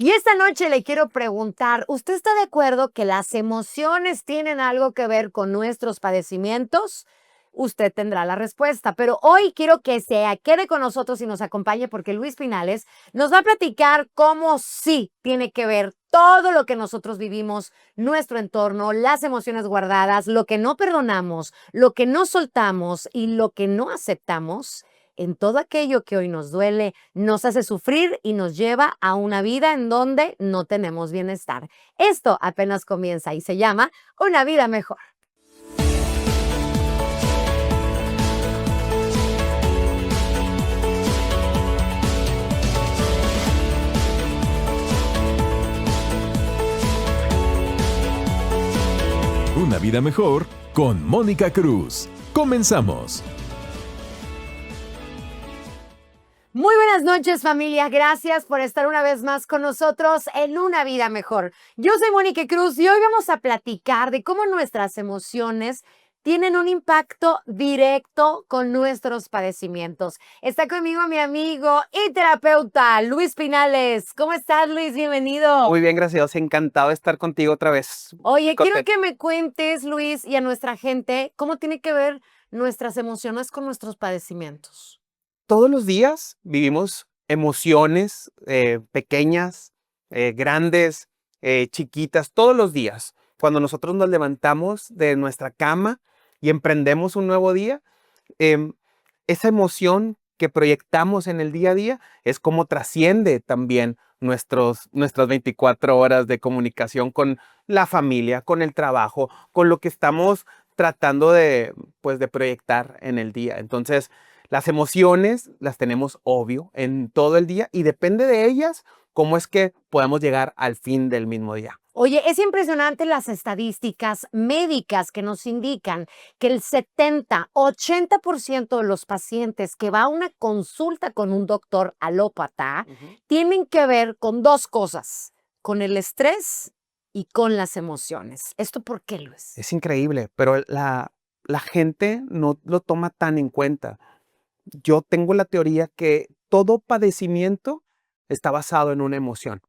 Y esta noche le quiero preguntar, ¿usted está de acuerdo que las emociones tienen algo que ver con nuestros padecimientos? Usted tendrá la respuesta, pero hoy quiero que se quede con nosotros y nos acompañe porque Luis Pinales nos va a platicar cómo sí tiene que ver todo lo que nosotros vivimos, nuestro entorno, las emociones guardadas, lo que no perdonamos, lo que no soltamos y lo que no aceptamos en todo aquello que hoy nos duele, nos hace sufrir y nos lleva a una vida en donde no tenemos bienestar. Esto apenas comienza y se llama Una vida mejor. Una vida mejor con Mónica Cruz. Comenzamos. Muy buenas noches, familia. Gracias por estar una vez más con nosotros en Una Vida Mejor. Yo soy Mónica Cruz y hoy vamos a platicar de cómo nuestras emociones tienen un impacto directo con nuestros padecimientos. Está conmigo mi amigo y terapeuta Luis Pinales. ¿Cómo estás, Luis? Bienvenido. Muy bien, gracias. Encantado de estar contigo otra vez. Oye, quiero Contento. que me cuentes, Luis, y a nuestra gente, cómo tiene que ver nuestras emociones con nuestros padecimientos. Todos los días vivimos emociones pequeñas, grandes, chiquitas, todos los días. Cuando nosotros nos levantamos de nuestra cama y emprendemos un nuevo día, em, esa emoción que proyectamos en el día a día es como trasciende también nuestras 24 horas de comunicación con la familia, con el trabajo, con lo que estamos tratando pues, de proyectar en el día. Entonces, las emociones las tenemos obvio en todo el día y depende de ellas cómo es que podemos llegar al fin del mismo día. Oye, es impresionante las estadísticas médicas que nos indican que el 70-80% de los pacientes que va a una consulta con un doctor alópata tienen que ver con dos cosas, con el estrés y con las emociones. ¿Esto por qué, Luis? Es increíble, pero la gente no lo toma tan en cuenta. Yo tengo la teoría que todo padecimiento está basado en una emoción.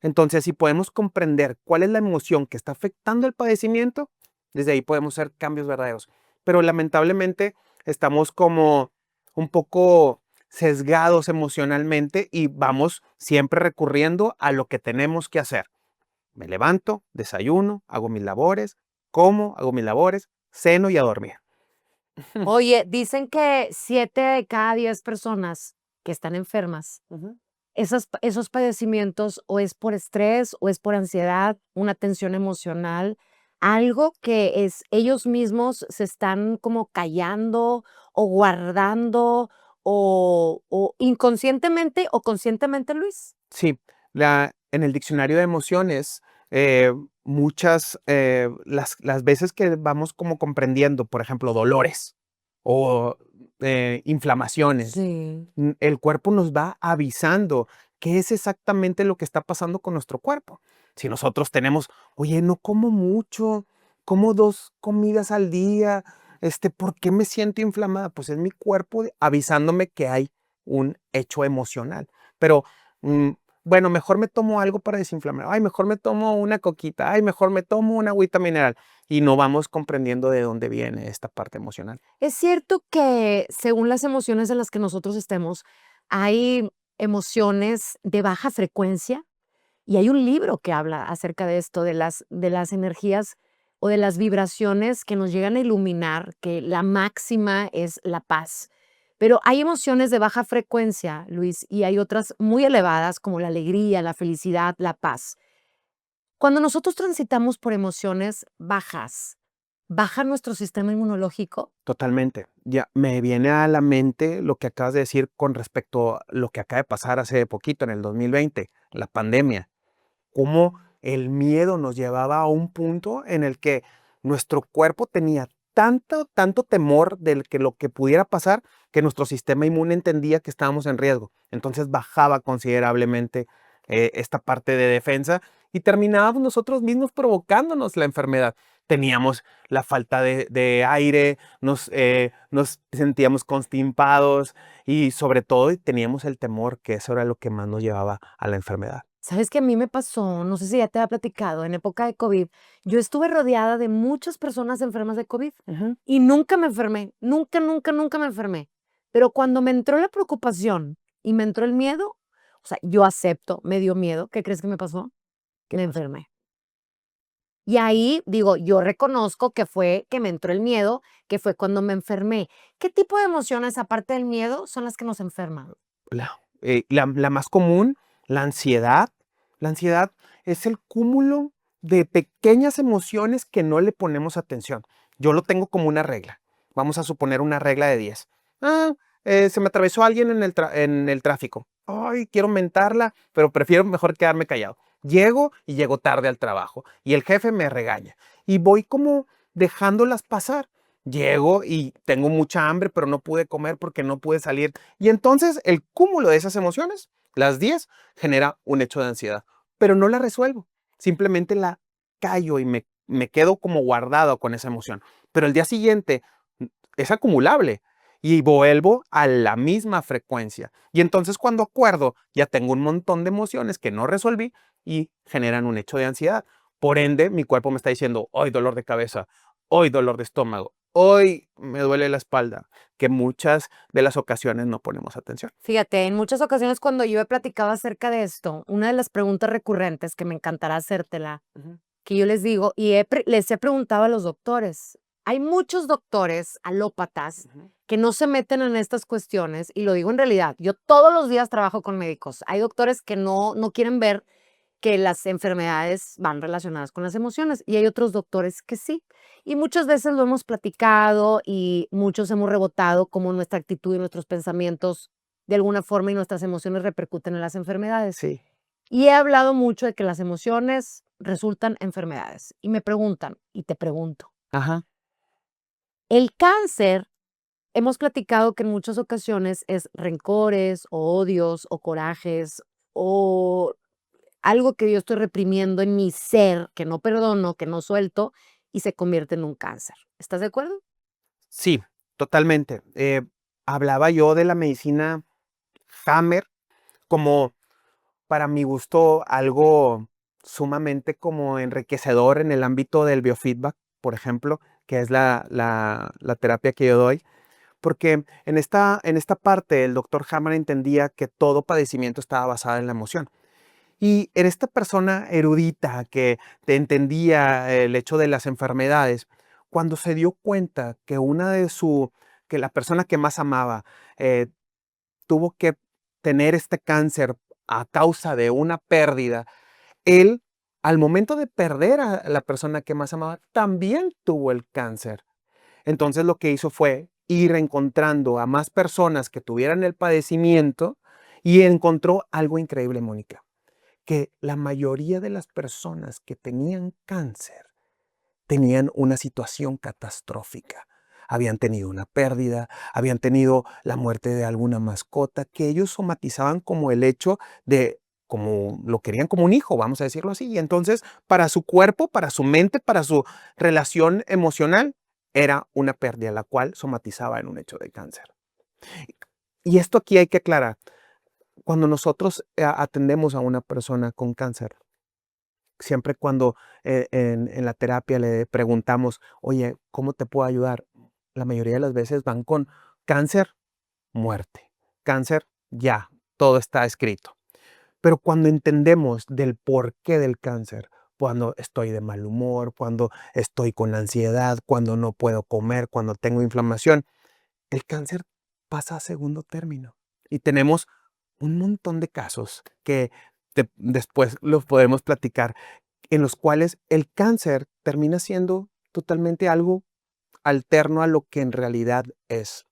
Entonces, si podemos comprender cuál es la emoción que está afectando el padecimiento, desde ahí podemos hacer cambios verdaderos. Pero lamentablemente estamos como un poco sesgados emocionalmente y vamos siempre recurriendo a lo que tenemos que hacer. Me levanto, desayuno, hago mis labores, como, hago mis labores, ceno y a dormir. Oye, dicen que 7 de cada 10 personas que están enfermas, esos padecimientos o es por estrés o es por ansiedad, una tensión emocional, algo que es ellos mismos se están como callando o guardando o inconscientemente o conscientemente, Luis. Sí, en el diccionario de emociones, muchas, las veces que vamos como comprendiendo, por ejemplo, dolores o inflamaciones, Sí. el cuerpo nos va avisando qué es exactamente lo que está pasando con nuestro cuerpo. Si nosotros tenemos, oye, no como mucho, como 2 comidas al día, ¿por qué me siento inflamada? Pues es mi cuerpo avisándome que hay un hecho emocional. Pero mm, bueno, mejor me tomo algo para desinflamar. Ay, mejor me tomo una coquita. Ay, mejor me tomo una agüita mineral. Y no vamos comprendiendo de dónde viene esta parte emocional. Es cierto que según las emociones en las que nosotros estemos, hay emociones de baja frecuencia y hay un libro que habla acerca de esto, de las energías o de las vibraciones que nos llegan a iluminar, que la máxima es la paz. Pero hay emociones de baja frecuencia, Luis, y hay otras muy elevadas como la alegría, la felicidad, la paz. Cuando nosotros transitamos por emociones bajas, ¿baja nuestro sistema inmunológico? Totalmente. Ya me viene a la mente lo que acabas de decir con respecto a lo que acaba de pasar hace poquito, en el 2020, la pandemia. Cómo el miedo nos llevaba a un punto en el que nuestro cuerpo tenía tanto temor de que lo que pudiera pasar, que nuestro sistema inmune entendía que estábamos en riesgo. Entonces bajaba considerablemente esta parte de defensa y terminábamos nosotros mismos provocándonos la enfermedad. Teníamos la falta de aire, nos sentíamos constipados y sobre todo teníamos el temor que eso era lo que más nos llevaba a la enfermedad. ¿Sabes qué a mí me pasó? No sé si ya te había platicado, en época de COVID, yo estuve rodeada de muchas personas enfermas de COVID Ujú. y nunca me enfermé, nunca, nunca, nunca me enfermé. Pero cuando me entró la preocupación y me entró el miedo, o sea, yo acepto, me dio miedo, ¿qué crees que me pasó? ¿Qué Me pasó? enfermé. Y ahí digo, yo reconozco que fue que me entró el miedo, que fue cuando me enfermé. ¿Qué tipo de emociones, aparte del miedo, son las que nos enferman? La más común, la ansiedad. La ansiedad es el cúmulo de pequeñas emociones que no le ponemos atención. Yo lo tengo como una regla. Vamos a suponer una regla de 10. Ah, se me atravesó alguien en el tráfico. Ay, quiero mentarla, pero prefiero mejor quedarme callado. Llego y llego tarde al trabajo y el jefe me regaña. Y voy como dejándolas pasar. Llego y tengo mucha hambre, pero no pude comer porque no pude salir. Y entonces el cúmulo de esas emociones, las 10, genera un hecho de ansiedad. Pero no la resuelvo. Simplemente la callo y me quedo como guardado con esa emoción. Pero el día siguiente es acumulable y vuelvo a la misma frecuencia. Y entonces cuando acuerdo, ya tengo un montón de emociones que no resolví y generan un hecho de ansiedad. Por ende, mi cuerpo me está diciendo, hoy dolor de cabeza, hoy dolor de estómago, hoy me duele la espalda, que muchas de las ocasiones no ponemos atención. Fíjate, en muchas ocasiones cuando yo he platicado acerca de esto, una de las preguntas recurrentes que me encantará hacértela, Ujú, que yo les digo, y les he preguntado a los doctores. Hay muchos doctores alópatas ujú. que no se meten en estas cuestiones, y lo digo en realidad. Yo todos los días trabajo con médicos. Hay doctores que no quieren ver que las enfermedades van relacionadas con las emociones y hay otros doctores que sí. Y muchas veces lo hemos platicado y muchos hemos rebotado cómo nuestra actitud y nuestros pensamientos de alguna forma y nuestras emociones repercuten en las enfermedades. Sí. Y he hablado mucho de que las emociones resultan enfermedades. Y me preguntan, y te pregunto, Ajá. ¿el cáncer, hemos platicado que en muchas ocasiones es rencores o odios o corajes o algo que yo estoy reprimiendo en mi ser, que no perdono, que no suelto y se convierte en un cáncer? ¿Estás de acuerdo? Sí, totalmente. Hablaba yo de la medicina Hammer como para mi gusto algo sumamente como enriquecedor en el ámbito del biofeedback, por ejemplo, que es la terapia que yo doy, porque en esta parte el doctor Hammer entendía que todo padecimiento estaba basado en la emoción. Y en esta persona erudita que te entendía el hecho de las enfermedades, cuando se dio cuenta que que la persona que más amaba eh, tuvo que tener este cáncer a causa de una pérdida, él, al momento de perder a la persona que más amaba, también tuvo el cáncer. Entonces lo que hizo fue ir encontrando a más personas que tuvieran el padecimiento y encontró algo increíble, Mónica, que la mayoría de las personas que tenían cáncer tenían una situación catastrófica. Habían tenido una pérdida, habían tenido la muerte de alguna mascota, que ellos somatizaban como el hecho de, como lo querían como un hijo, vamos a decirlo así. Y entonces, para su cuerpo, para su mente, para su relación emocional, era una pérdida, la cual somatizaba en un hecho de cáncer. Y esto aquí hay que aclarar. Cuando nosotros atendemos a una persona con cáncer, siempre cuando en la terapia le preguntamos, oye, ¿cómo te puedo ayudar? La mayoría de las veces van con cáncer, muerte. Cáncer, ya, todo está escrito. Pero cuando entendemos del porqué del cáncer, cuando estoy de mal humor, cuando estoy con ansiedad, cuando no puedo comer, cuando tengo inflamación, el cáncer pasa a segundo término. Y tenemos un montón de casos que después los podemos platicar, en los cuales el cáncer termina siendo totalmente algo alterno a lo que en realidad es.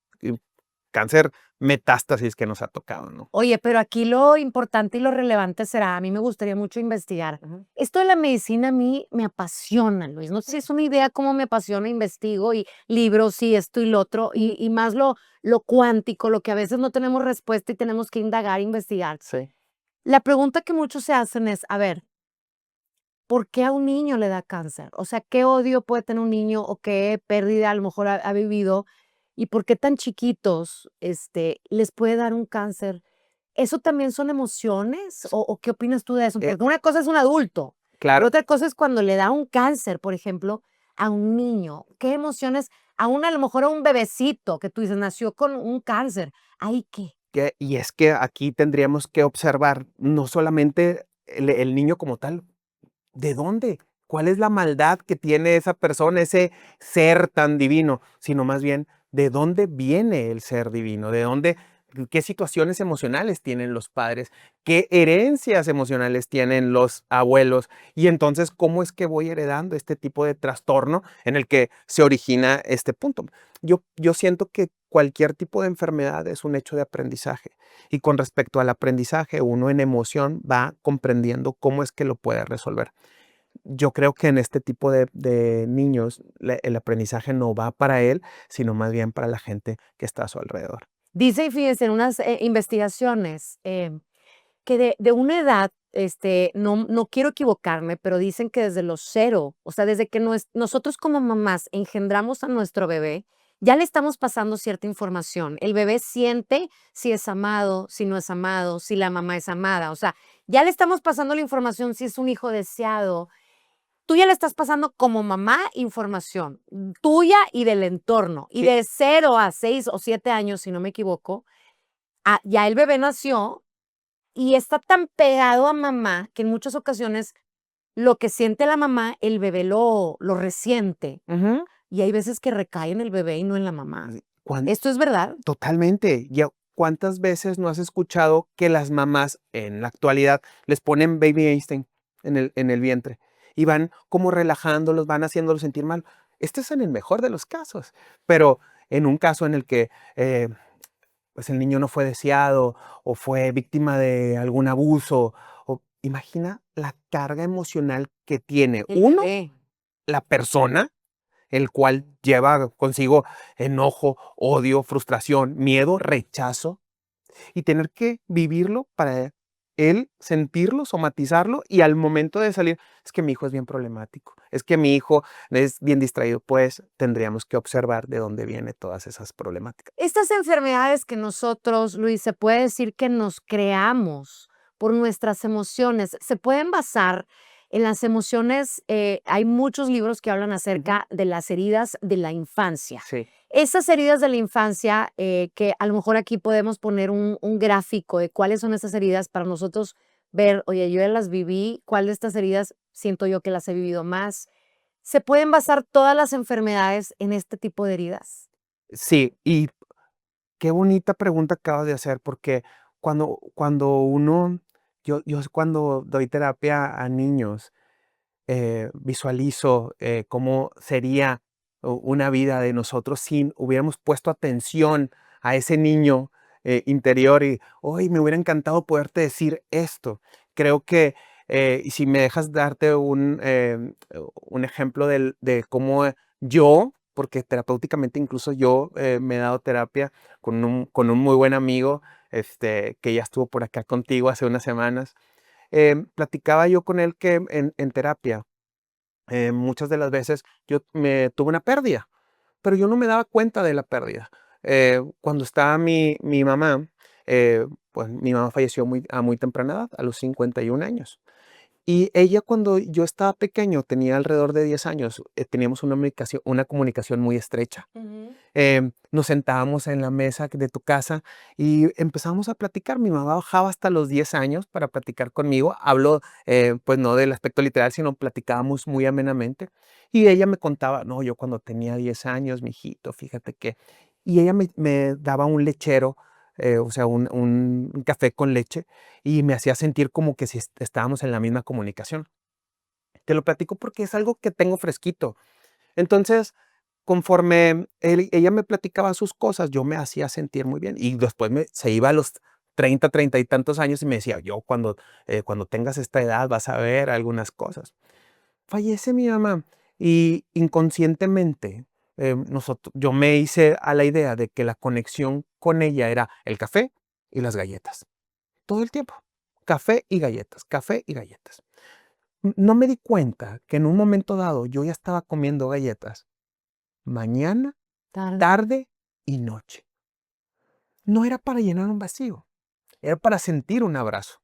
Cáncer metástasis que nos ha tocado, ¿no? Oye, pero aquí lo importante y lo relevante será, a mí me gustaría mucho investigar. Ujú. Esto de la medicina a mí me apasiona, Luis. No sé si es una idea cómo me apasiona, investigo y libros y esto y lo otro, y más lo cuántico, lo que a veces no tenemos respuesta y tenemos que indagar, investigar. Sí. La pregunta que muchos se hacen es, a ver, ¿por qué a un niño le da cáncer? O sea, ¿qué odio puede tener un niño o qué pérdida a lo mejor ha vivido? ¿Y por qué tan chiquitos les puede dar un cáncer? ¿eso también son emociones? ¿O qué opinas tú de eso? Eh, Porque una cosa es un adulto, pero claro, otra cosa es cuando le da un cáncer, por ejemplo, a un niño. ¿Qué emociones? A lo mejor a un bebecito que tú dices nació con un cáncer. ¿Ahí qué? y es que aquí tendríamos que observar no solamente el niño como tal, ¿de dónde? ¿Cuál es la maldad que tiene esa persona, ese ser tan divino? Sino más bien, ¿de dónde viene el ser divino? ¿De dónde, qué situaciones emocionales tienen los padres? ¿Qué herencias emocionales tienen los abuelos? Y entonces, ¿cómo es que voy heredando este tipo de trastorno en el que se origina este punto? Yo siento que cualquier tipo de enfermedad es un hecho de aprendizaje. Y con respecto al aprendizaje, uno en emoción va comprendiendo cómo es que lo puede resolver. Yo creo que en este tipo de niños el aprendizaje no va para él, sino más bien para la gente que está a su alrededor. Dice, y fíjense, en unas investigaciones que de una edad, no quiero equivocarme, pero dicen que desde los 0, o sea, desde que nosotros como mamás engendramos a nuestro bebé, ya le estamos pasando cierta información. El bebé siente si es amado, si no es amado, si la mamá es amada. O sea, ya le estamos pasando la información si es un hijo deseado. Tú ya le estás pasando como mamá información tuya y del entorno. Y Sí. de 0 a 6 o 7 años, si no me equivoco, ya el bebé nació y está tan pegado a mamá que en muchas ocasiones lo que siente la mamá, el bebé lo resiente. Ujú. Y hay veces que recae en el bebé y no en la mamá. Sí. ¿Cuán ¿Esto es verdad? Totalmente. Ya, ¿cuántas veces no has escuchado que las mamás en la actualidad les ponen Baby Einstein en el vientre y van como relajándolos, van haciéndolos sentir mal? Este es en el mejor de los casos, pero en un caso en el que pues el niño no fue deseado o fue víctima de algún abuso, o imagina la carga emocional que tiene El uno, bebé. la persona, el cual lleva consigo enojo, odio, frustración, miedo, rechazo, y tener que vivirlo para él sentirlo, somatizarlo y al momento de salir, es que mi hijo es bien problemático, es que mi hijo es bien distraído, pues tendríamos que observar de dónde vienen todas esas problemáticas. Estas enfermedades que nosotros, Luis, se puede decir que nos creamos por nuestras emociones, se pueden basar en las emociones. Hay muchos libros que hablan Ujú. acerca de las heridas de la infancia. Sí. Esas heridas de la infancia, que a lo mejor aquí podemos poner un gráfico de cuáles son esas heridas para nosotros ver, oye, yo ya las viví, cuál de estas heridas siento yo que las he vivido más. ¿Se pueden basar todas las enfermedades en este tipo de heridas? Sí, y qué bonita pregunta acabas de hacer, porque cuando uno, yo cuando doy terapia a niños, visualizo cómo sería una vida de nosotros si hubiéramos puesto atención a ese niño interior y hoy me hubiera encantado poderte decir esto. Creo que, y si me dejas darte un ejemplo de cómo yo, porque terapéuticamente incluso yo me he dado terapia con un muy buen amigo que ya estuvo por acá contigo hace unas semanas. Platicaba yo con él que en terapia, muchas de las veces yo me tuve una pérdida, pero yo no me daba cuenta de la pérdida. Cuando estaba mi mamá, pues mi mamá falleció a muy temprana edad, a los 51 años. Y ella cuando yo estaba pequeño, tenía alrededor de 10 años, teníamos una comunicación muy estrecha. Nos sentábamos en la mesa de tu casa y empezábamos a platicar. Mi mamá bajaba hasta los 10 años para platicar conmigo. Hablo, pues no del aspecto literal, sino platicábamos muy amenamente. Y ella me contaba, no, yo cuando tenía 10 años, mijito, fíjate que. Y ella me daba un lechero, o sea, un café con leche, y me hacía sentir como que si estábamos en la misma comunicación. Te lo platico porque es algo que tengo fresquito. Entonces, conforme ella me platicaba sus cosas, yo me hacía sentir muy bien. Y después se iba a los 30 y tantos años y me decía, yo cuando tengas esta edad vas a ver algunas cosas. Fallece mi mamá y inconscientemente yo me hice a la idea de que la conexión con ella era el café y las galletas. Todo el tiempo. Café y galletas, café y galletas. No me di cuenta que en un momento dado yo ya estaba comiendo galletas mañana, Tarde. tarde y noche. No era para llenar un vacío, era para sentir un abrazo.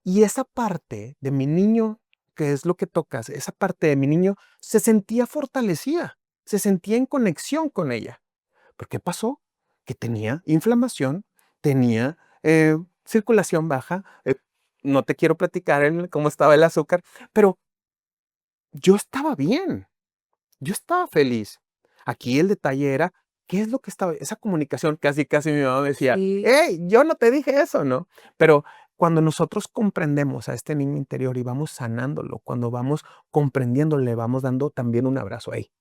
Y esa parte de mi niño, que es lo que tocas, esa parte de mi niño se sentía fortalecida, se sentía en conexión con ella. ¿Pero qué pasó? Que tenía inflamación, tenía circulación baja. No te quiero platicar cómo estaba el azúcar, pero yo estaba bien, yo estaba feliz. Aquí el detalle era, ¿qué es lo que estaba? Esa comunicación, casi, casi mi mamá me decía, Sí. hey, yo no te dije eso, ¿no? Pero cuando nosotros comprendemos a este niño interior y vamos sanándolo, cuando vamos comprendiéndole, le vamos dando también un abrazo, hey,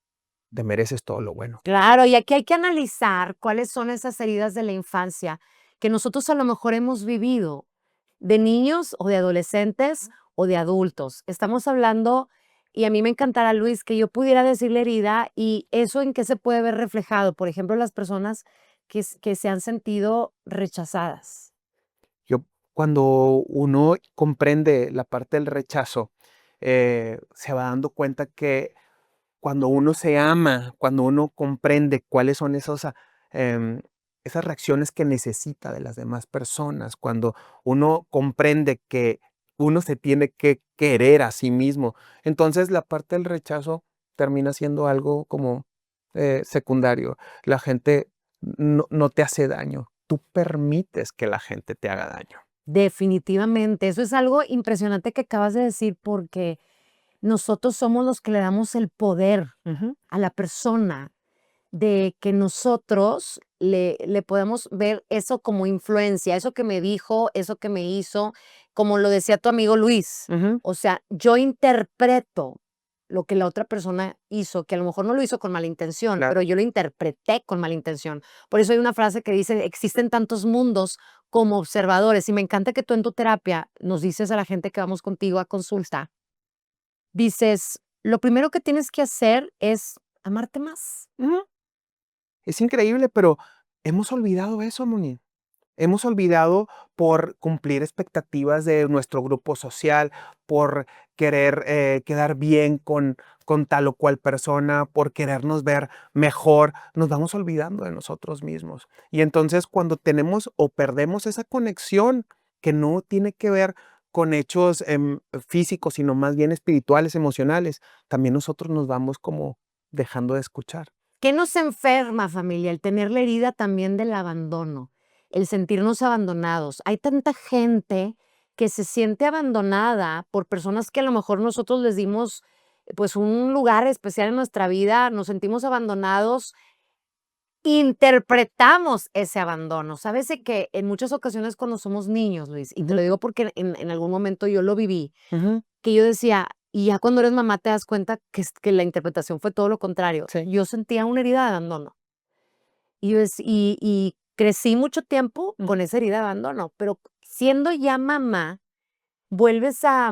te mereces todo lo bueno. Claro, y aquí hay que analizar cuáles son esas heridas de la infancia que nosotros a lo mejor hemos vivido de niños o de adolescentes o de adultos. Estamos hablando, y a mí me encantará, Luis, que yo pudiera decirle herida y eso en qué se puede ver reflejado. Por ejemplo, las personas que se han sentido rechazadas. Yo, cuando uno comprende la parte del rechazo, se va dando cuenta que cuando uno se ama, cuando uno comprende cuáles son esas reacciones que necesita de las demás personas, cuando uno comprende que uno se tiene que querer a sí mismo, entonces la parte del rechazo termina siendo algo como secundario. La gente no te hace daño, tú permites que la gente te haga daño. Definitivamente, eso es algo impresionante que acabas de decir porque nosotros somos los que le damos el poder Ujú. a la persona de que nosotros le podemos ver eso como influencia, eso que me dijo, eso que me hizo, como lo decía tu amigo Luis. Ujú. O sea, yo interpreto lo que la otra persona hizo, que a lo mejor no lo hizo con mala intención, Claro. pero yo lo interpreté con mala intención. Por eso hay una frase que dice, existen tantos mundos como observadores. Y me encanta que tú en tu terapia nos dices a la gente que vamos contigo a consulta, dices, lo primero que tienes que hacer es amarte más. Ujú. Es increíble, pero hemos olvidado eso, Moni. Hemos olvidado por cumplir expectativas de nuestro grupo social, por querer quedar bien con tal o cual persona, por querernos ver mejor, nos vamos olvidando de nosotros mismos. Y entonces cuando tenemos o perdemos esa conexión que no tiene que ver con hechos físicos, sino más bien espirituales, emocionales, también nosotros nos vamos como dejando de escuchar. ¿Qué nos enferma, familia? El tener la herida también del abandono, el sentirnos abandonados. Hay tanta gente que se siente abandonada por personas que a lo mejor nosotros les dimos, pues, un lugar especial en nuestra vida, nos sentimos abandonados, interpretamos ese abandono. ¿Sabes de que en muchas ocasiones cuando somos niños, Luis, y te lo digo porque en algún momento yo lo viví, Ujú. que yo decía, y ya cuando eres mamá te das cuenta que la interpretación fue todo lo contrario. Sí. Yo sentía una herida de abandono. Y crecí mucho tiempo Mm. con esa herida de abandono, pero siendo ya mamá, vuelves a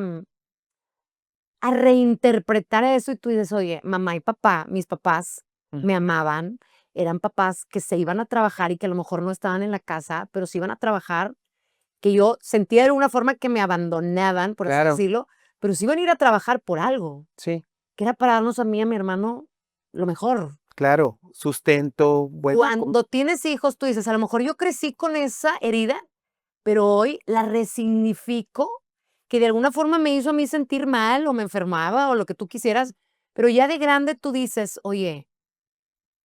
reinterpretar eso y tú dices: "Oye, mamá y papá, mis papás Mm. me amaban, eran papás que se iban a trabajar y que a lo mejor no estaban en la casa, pero se iban a trabajar, que yo sentía de alguna forma que me abandonaban, por así Claro, decirlo, pero se iban a ir a trabajar por algo, sí. que era para darnos a mí y a mi hermano lo mejor". Claro, sustento, bueno, Cuando tienes hijos, tú dices: "A lo mejor yo crecí con esa herida, pero hoy la resignifico, que de alguna forma me hizo a mí sentir mal, o me enfermaba, o lo que tú quisieras", pero ya de grande tú dices: "Oye,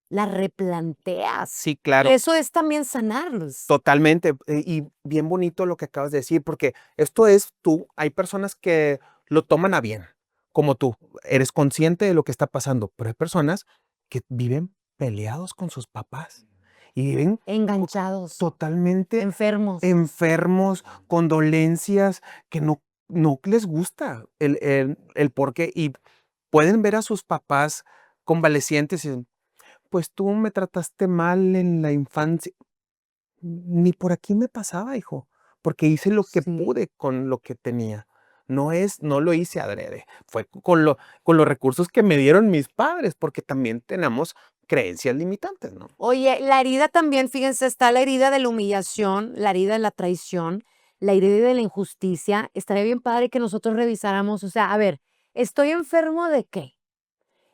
la replanteas". sí, Y claro, eso es también sanarlos. totalmente. Y bien bonito lo que acabas de decir, porque esto es tú, hay personas que lo toman a bien, como tú, eres consciente de lo que está pasando, pero hay personas que viven peleados con sus papás y viven Enganchados, totalmente enfermos. enfermos, con dolencias que no les gusta el por qué, y pueden ver a sus papás convalecientes y pues tú me trataste mal en la infancia. Ni por aquí me pasaba, hijo, porque hice lo que Sí. pude con lo que tenía. No lo hice adrede, fue con los recursos que me dieron mis padres, porque también tenemos creencias limitantes, ¿no? Oye, la herida también, fíjense, está la herida de la humillación, la herida de la traición, la herida de la injusticia. Estaría bien padre que nosotros revisáramos, o sea, a ver, ¿estoy enfermo de qué?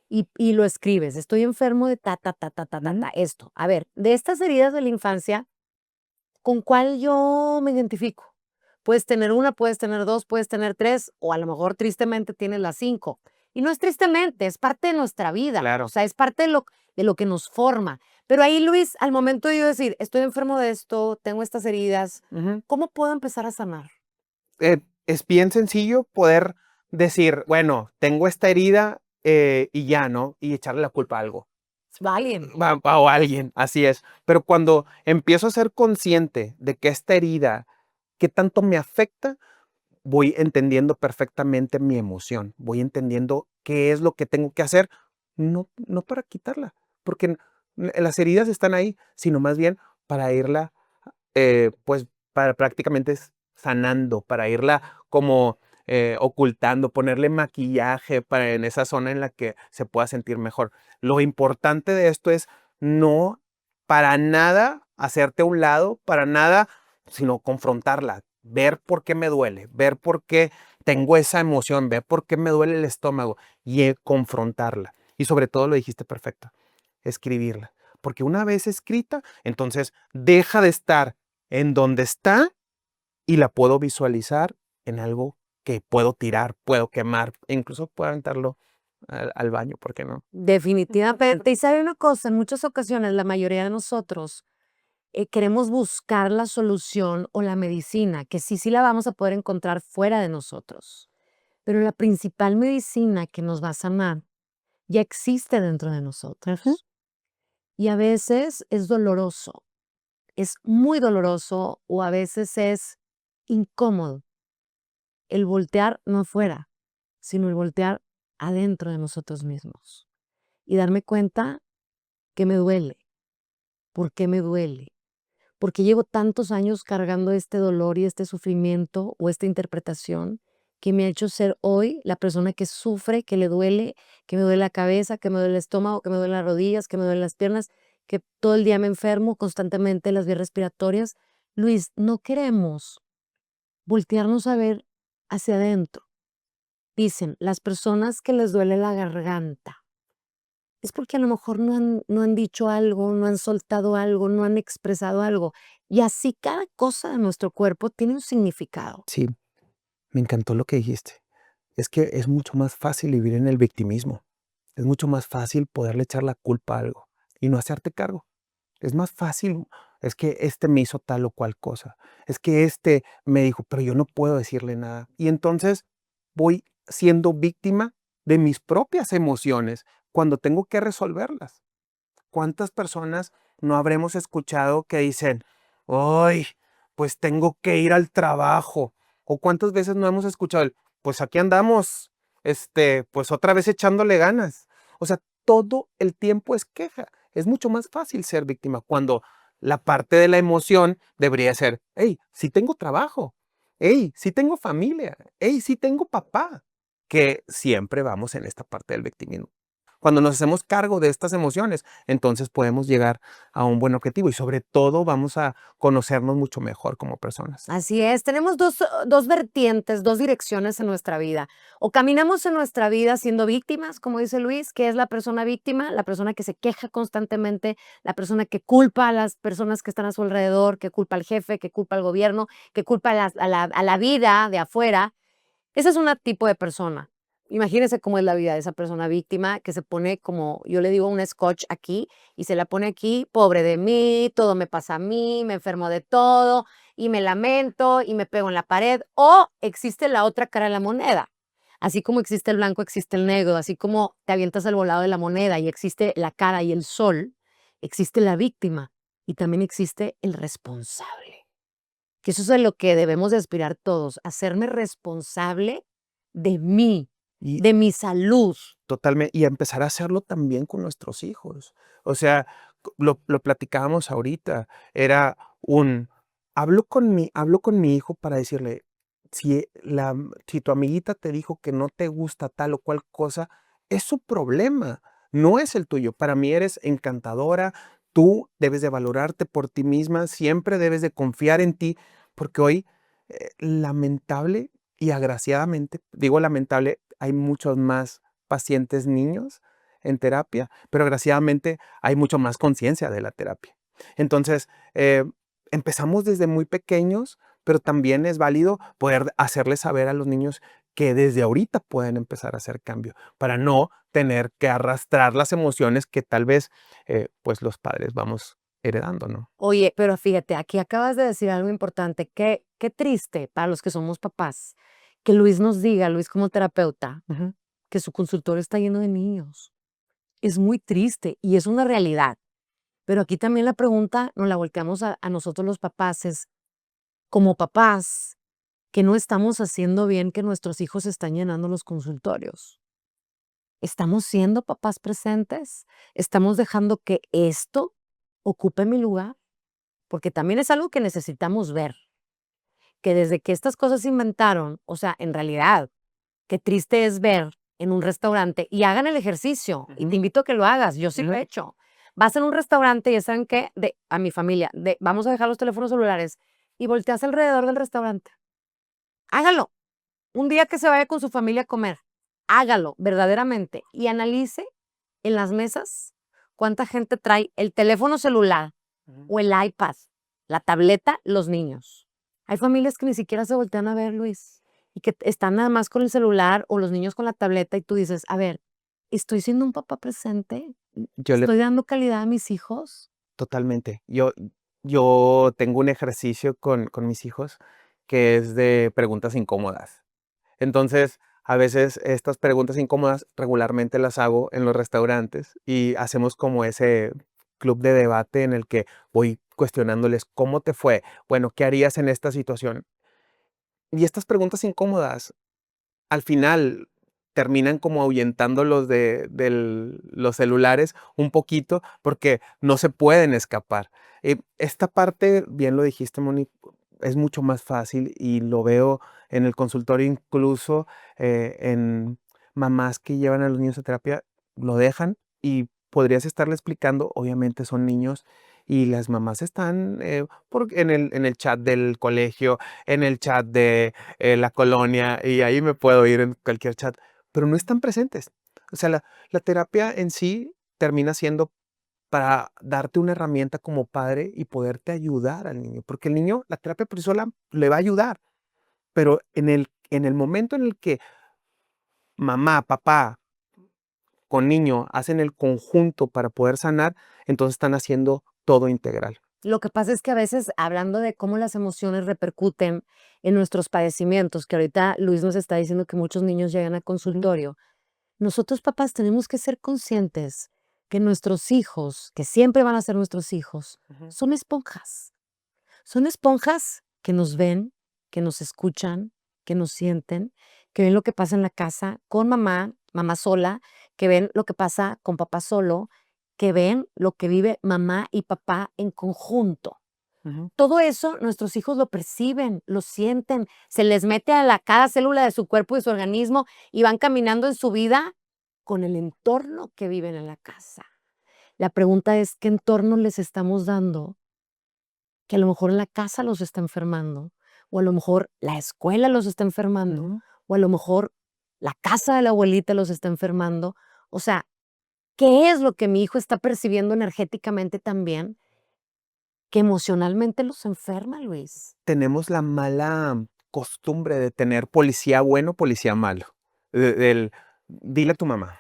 Y lo escribes, estoy enfermo de ta, ta, ta, ta, ta, ta, Ujú. ta, esto. A ver, de estas heridas de la infancia, ¿con cuál yo me identifico? Puedes tener una, puedes tener dos, puedes tener tres, o a lo mejor tristemente tienes las cinco. Y no es tristemente, es parte de nuestra vida, o Claro. sea, es parte de lo que nos forma. Pero ahí, Luis, al momento de yo decir, estoy enfermo de esto, tengo estas heridas, Ujú. ¿cómo puedo empezar a sanar? Es bien sencillo poder decir, bueno, tengo esta herida y ya, ¿no? Y echarle la culpa a algo. ¿Va alguien? O a alguien, así es. Pero cuando empiezo a ser consciente de que esta herida, qué tanto me afecta, voy entendiendo perfectamente mi emoción, voy entendiendo qué es lo que tengo que hacer, no para quitarla, porque las heridas están ahí, sino más bien para irla, pues, para prácticamente sanando, para irla como ocultando, ponerle maquillaje para en esa zona en la que se pueda sentir mejor. Lo importante de esto es no para nada hacerte a un lado, para nada, sino confrontarla, ver por qué me duele, ver por qué tengo esa emoción, ver por qué me duele el estómago y confrontarla. Y sobre todo lo dijiste perfecto, escribirla. Porque una vez escrita, entonces deja de estar en donde está y la puedo visualizar en algo que puedo tirar, puedo quemar, e incluso puedo aventarlo al baño, ¿por qué no? Definitivamente. Y sabe una cosa, en muchas ocasiones la mayoría de nosotros queremos buscar la solución o la medicina, que sí, sí la vamos a poder encontrar fuera de nosotros. Pero la principal medicina que nos va a sanar ya existe dentro de nosotros. Y a veces es doloroso, es muy doloroso o a veces es incómodo el voltear no afuera, sino el voltear adentro de nosotros mismos y darme cuenta que me duele. ¿Por qué me duele? Porque llevo tantos años cargando este dolor y este sufrimiento o esta interpretación que me ha hecho ser hoy la persona que sufre, que le duele, que me duele la cabeza, que me duele el estómago, que me duele las rodillas, que me duelen las piernas, que todo el día me enfermo constantemente las vías respiratorias. Luis, no queremos voltearnos a ver hacia adentro. Dicen, las personas que les duele la garganta es porque a lo mejor no han dicho algo, no han soltado algo, no han expresado algo. Y así cada cosa de nuestro cuerpo tiene un significado. Sí, me encantó lo que dijiste. Es que es mucho más fácil vivir en el victimismo. Es mucho más fácil poderle echar la culpa a algo y no hacerte cargo. Es más fácil, es que este me hizo tal o cual cosa. Es que este me dijo, pero yo no puedo decirle nada. Y entonces voy siendo víctima de mis propias emociones cuando tengo que resolverlas. ¿Cuántas personas no habremos escuchado que dicen, ay, pues tengo que ir al trabajo? ¿O cuántas veces no hemos escuchado el, pues aquí andamos, pues otra vez echándole ganas? O sea, todo el tiempo es queja. Es mucho más fácil ser víctima cuando la parte de la emoción debería ser, hey, sí tengo trabajo, hey, sí tengo familia, hey, sí tengo papá, que siempre vamos en esta parte del victimismo. Cuando nos hacemos cargo de estas emociones, entonces podemos llegar a un buen objetivo y sobre todo vamos a conocernos mucho mejor como personas. Así es, tenemos dos vertientes, dos direcciones en nuestra vida. O caminamos en nuestra vida siendo víctimas, como dice Luis, que es la persona víctima, la persona que se queja constantemente, la persona que culpa a las personas que están a su alrededor, que culpa al jefe, que culpa al gobierno, que culpa a la vida de afuera. Ese es un tipo de persona. Imagínense cómo es la vida de esa persona víctima que se pone como, yo le digo, un scotch aquí y se la pone aquí, pobre de mí, todo me pasa a mí, me enfermo de todo y me lamento y me pego en la pared. O existe la otra cara de la moneda. Así como existe el blanco, existe el negro. Así como te avientas al volado de la moneda y existe la cara y el sol, existe la víctima y también existe el responsable. Que eso es de lo que debemos de aspirar todos, hacerme responsable de mí, Y de mi salud. totalmente, y empezar a hacerlo también con nuestros hijos. O sea, lo platicábamos ahorita, era hablo con mi hijo para decirle, si tu amiguita te dijo que no te gusta tal o cual cosa, es su problema, no es el tuyo. Para mí eres encantadora, tú debes de valorarte por ti misma, siempre debes de confiar en ti, porque hoy, lamentable y agraciadamente, digo lamentable, hay muchos más pacientes niños en terapia, pero desgraciadamente hay mucho más conciencia de la terapia. Entonces, empezamos desde muy pequeños, pero también es válido poder hacerles saber a los niños que desde ahorita pueden empezar a hacer cambio, para no tener que arrastrar las emociones que tal vez pues los padres vamos heredando, ¿no? Oye, pero fíjate, aquí acabas de decir algo importante. Qué triste para los que somos papás que Luis nos diga, Luis como terapeuta, Ujú. que su consultorio está lleno de niños. Es muy triste y es una realidad. Pero aquí también la pregunta nos la volteamos a nosotros los papás, es como papás, que no estamos haciendo bien que nuestros hijos están llenando los consultorios. ¿Estamos siendo papás presentes? ¿Estamos dejando que esto ocupe mi lugar? Porque también es algo que necesitamos ver, que desde que estas cosas se inventaron, o sea, en realidad, qué triste es ver en un restaurante y hagan el ejercicio, y te Ujú. invito a que lo hagas, yo sí lo Ujú. he hecho. Vas en un restaurante y ya saben qué, a mi familia, vamos a dejar los teléfonos celulares y volteas alrededor del restaurante. Hágalo. Un día que se vaya con su familia a comer, hágalo verdaderamente y analice en las mesas cuánta gente trae el teléfono celular Ujú. o el iPad, la tableta, los niños. Hay familias que ni siquiera se voltean a ver, Luis, y que están nada más con el celular o los niños con la tableta y tú dices, a ver, ¿estoy siendo un papá presente? Yo le ¿Estoy dando calidad a mis hijos? Totalmente. Yo tengo un ejercicio con mis hijos que es de preguntas incómodas. Entonces, a veces estas preguntas incómodas regularmente las hago en los restaurantes y hacemos como ese club de debate en el que voy cuestionándoles cómo te fue, bueno, ¿qué harías en esta situación? Y estas preguntas incómodas al final terminan como ahuyentando los celulares un poquito porque no se pueden escapar. Esta parte, bien lo dijiste, Moni, es mucho más fácil y lo veo en el consultorio, incluso en mamás que llevan a los niños a terapia, lo dejan y podrías estarle explicando, obviamente son niños y las mamás están en el chat del colegio, en el chat de la colonia, y ahí me puedo ir en cualquier chat, pero no están presentes. O sea, la terapia en sí termina siendo para darte una herramienta como padre y poderte ayudar al niño, porque el niño, la terapia por sí sola le va a ayudar, pero en el momento en el que mamá, papá con niño hacen el conjunto para poder sanar, entonces están haciendo todo integral. Lo que pasa es que a veces, hablando de cómo las emociones repercuten en nuestros padecimientos, que ahorita Luis nos está diciendo que muchos niños llegan a Ujú, consultorio, nosotros papás tenemos que ser conscientes que nuestros hijos, que siempre van a ser nuestros hijos, ujú, son esponjas. Son esponjas que nos ven, que nos escuchan, que nos sienten, que ven lo que pasa en la casa con mamá, mamá sola, que ven lo que pasa con papá solo, que ven lo que vive mamá y papá en conjunto. ujú. Todo eso nuestros hijos lo perciben, lo sienten, se les mete a cada célula de su cuerpo y de su organismo y van caminando en su vida con el entorno que viven en la casa. La pregunta es, ¿qué entorno les estamos dando? Que a lo mejor en la casa los está enfermando, o a lo mejor la escuela los está enfermando, Ujú. o a lo mejor la casa de la abuelita los está enfermando. O sea, ¿qué es lo que mi hijo está percibiendo energéticamente también, que emocionalmente los enferma, Luis? Tenemos la mala costumbre de tener policía bueno, policía malo. Del dile a tu mamá.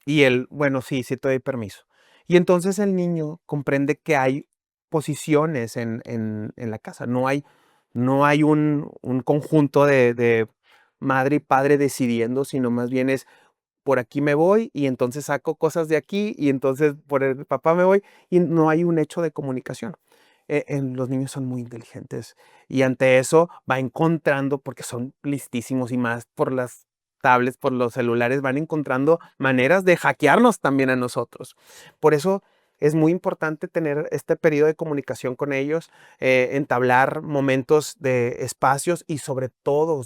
Y él, bueno, sí, sí te doy permiso. Y entonces el niño comprende que hay posiciones en la casa. No hay un conjunto de madre y padre decidiendo, sino más bien es por aquí me voy y entonces saco cosas de aquí y entonces por el papá me voy y no hay un hecho de comunicación. Los niños son muy inteligentes y ante eso va encontrando, porque son listísimos y más por las tablets, por los celulares, van encontrando maneras de hackearnos también a nosotros. Por eso es muy importante tener este periodo de comunicación con ellos, entablar momentos de espacios y sobre todo,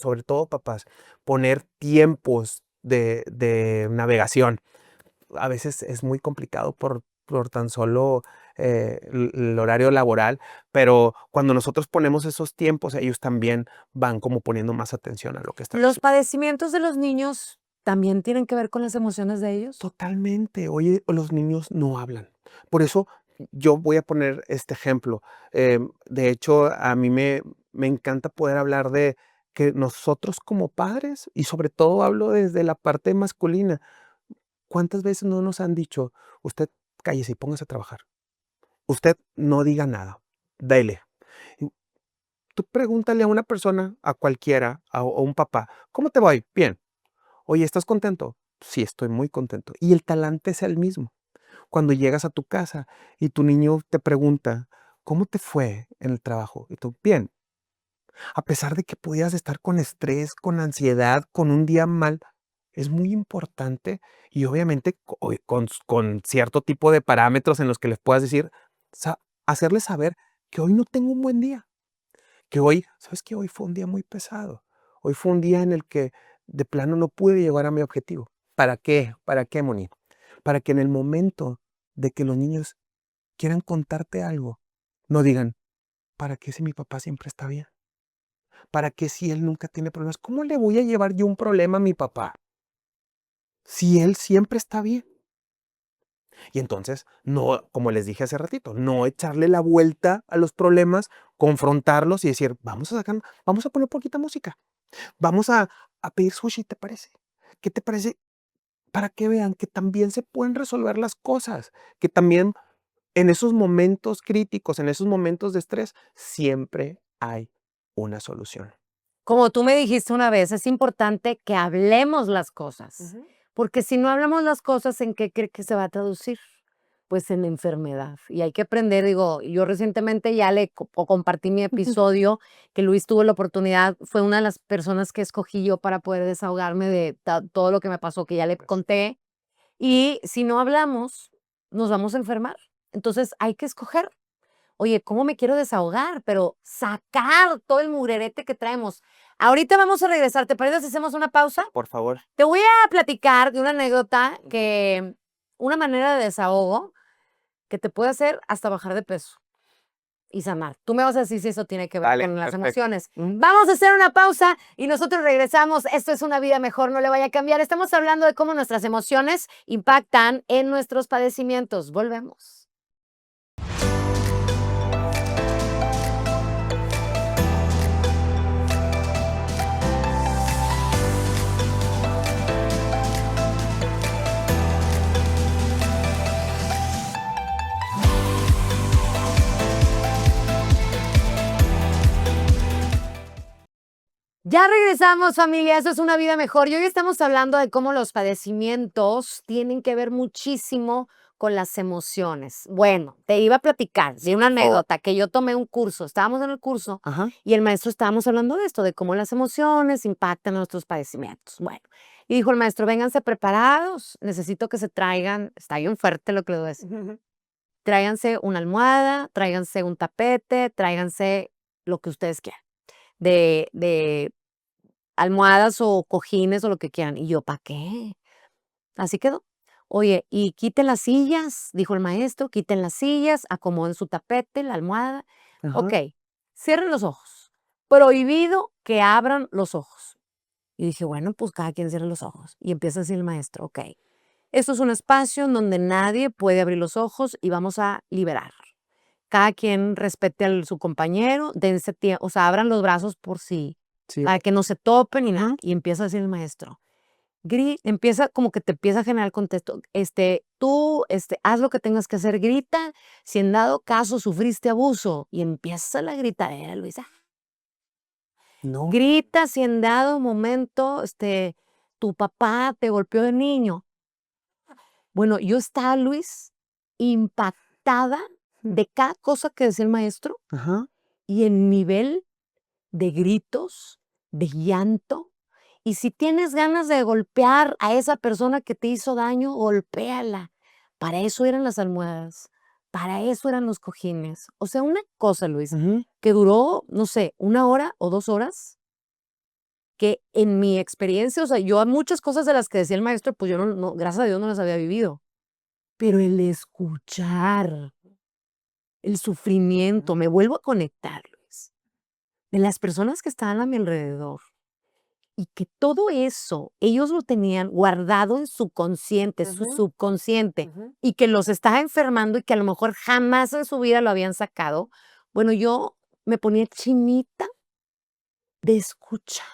papás, poner tiempos de navegación. A veces es muy complicado por tan solo el horario laboral, pero cuando nosotros ponemos esos tiempos, ellos también van como poniendo más atención a lo que está ¿Los sucediendo. padecimientos de los niños también tienen que ver con las emociones de ellos? Totalmente. Oye, los niños no hablan. Por eso Yo voy a poner este ejemplo. De hecho, a mí me encanta poder hablar de que nosotros como padres, y sobre todo hablo desde la parte masculina, ¿cuántas veces no nos han dicho, usted cállese y póngase a trabajar? Usted no diga nada, dele. Y tú pregúntale a una persona, a cualquiera, a un papá, ¿cómo te voy? Bien. Oye, ¿estás contento? Sí, estoy muy contento. Y el talante es el mismo. Cuando llegas a tu casa y tu niño te pregunta, ¿cómo te fue en el trabajo? Y tú, bien. A pesar de que pudieras estar con estrés, con ansiedad, con un día mal, es muy importante y obviamente con cierto tipo de parámetros en los que les puedas decir, hacerles saber que hoy no tengo un buen día, que hoy, ¿sabes qué? Hoy fue un día muy pesado. Hoy fue un día en el que de plano no pude llegar a mi objetivo. ¿Para qué? ¿Para qué, Moni? Para que en el momento de que los niños quieran contarte algo, no digan, ¿para qué si mi papá siempre está bien? ¿Para qué si él nunca tiene problemas? ¿Cómo le voy a llevar yo un problema a mi papá si él siempre está bien? Y entonces, no, como les dije hace ratito, no echarle la vuelta a los problemas, confrontarlos y decir, vamos a poner poquita música, vamos a pedir sushi, ¿te parece? ¿Qué te parece? Para que vean que también se pueden resolver las cosas, que también en esos momentos críticos, en esos momentos de estrés, siempre hay una solución. Como tú me dijiste una vez, es importante que hablemos las cosas, Ujú. porque si no hablamos las cosas, ¿en qué cree que se va a traducir? Pues en enfermedad. Y hay que aprender, digo, yo recientemente ya compartí mi episodio, que Luis tuvo la oportunidad, fue una de las personas que escogí yo para poder desahogarme de todo lo que me pasó, que ya le conté. Y si no hablamos, nos vamos a enfermar. Entonces hay que escoger. Oye, ¿cómo me quiero desahogar? Pero sacar todo el mugrerete que traemos. Ahorita vamos a regresar. ¿Te parece si hacemos una pausa? Por favor. Te voy a platicar de una anécdota que, una manera de desahogo que te puede hacer hasta bajar de peso y sanar. Tú me vas a decir si eso tiene que ver Dale, con las perfecto. emociones. Vamos a hacer una pausa y nosotros regresamos. Esto es Una Vida Mejor, no le vaya a cambiar. Estamos hablando de cómo nuestras emociones impactan en nuestros padecimientos. Volvemos. Ya regresamos, familia. Eso es Una Vida Mejor. Y hoy estamos hablando de cómo los padecimientos tienen que ver muchísimo con las emociones. Bueno, te iba a platicar de una anécdota que yo tomé un curso. Estábamos en el curso Ajá. y el maestro estábamos hablando de esto, de cómo las emociones impactan en nuestros padecimientos. Bueno, y dijo el maestro, vénganse preparados. Necesito que se traigan, está bien fuerte lo que les voy a decir. Tráiganse una almohada, tráiganse un tapete, tráiganse lo que ustedes quieran. De almohadas o cojines o lo que quieran. Y yo, ¿para qué? Así quedó. Oye, y quiten las sillas, dijo el maestro, quiten las sillas, acomoden su tapete, la almohada. Ajá. Ok, cierren los ojos. Prohibido que abran los ojos. Y dije, bueno, pues cada quien cierre los ojos. Y empieza así el maestro, ok. Esto es un espacio en donde nadie puede abrir los ojos y vamos a liberar. Cada quien respete a su compañero, dense tiempo, o sea, abran los brazos por sí, Sí. para que no se topen y nada. Y empieza a decir el maestro, empieza como que te empieza a generar contexto, tú, haz lo que tengas que hacer, grita, si en dado caso sufriste abuso, y empieza la gritadera, Luisa. No. Grita si en dado momento, tu papá te golpeó de niño. Bueno, yo estaba, Luis, impactada de cada cosa que decía el maestro Ajá. y el nivel de gritos, de llanto. Y si tienes ganas de golpear a esa persona que te hizo daño, golpéala. Para eso eran las almohadas, para eso eran los cojines. O sea, una cosa, Luis, Ujú. que duró, no sé, 1 hora o 2 horas, que en mi experiencia, o sea, yo muchas cosas de las que decía el maestro, pues yo no, gracias a Dios no las había vivido. Pero el escuchar el sufrimiento, me vuelvo a conectar, Luis, de las personas que estaban a mi alrededor. y que todo eso ellos lo tenían guardado en su consciente, su Ujú. subconsciente, y que los estaba enfermando y que a lo mejor jamás en su vida lo habían sacado. Bueno, yo me ponía chinita de escuchar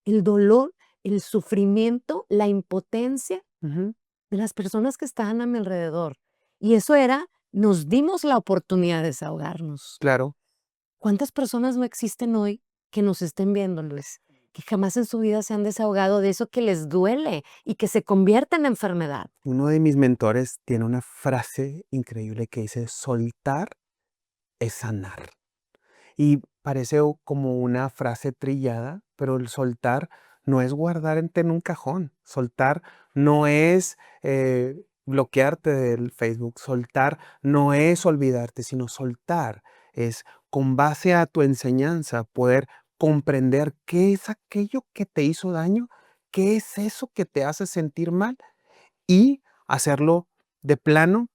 el dolor, el sufrimiento, la impotencia Ujú. de las personas que estaban a mi alrededor. Y eso era, nos dimos la oportunidad de desahogarnos. Claro. ¿Cuántas personas no existen hoy que nos estén viendo, Luis? Que jamás en su vida se han desahogado de eso que les duele y que se convierte en enfermedad. Uno de mis mentores tiene una frase increíble que dice: soltar es sanar. Y parece como una frase trillada, pero el soltar no es guardarte en un cajón. Soltar no es bloquearte del Facebook. Soltar no es olvidarte, sino soltar es, con base a tu enseñanza, poder comprender qué es aquello que te hizo daño, qué es eso que te hace sentir mal y hacerlo de plano,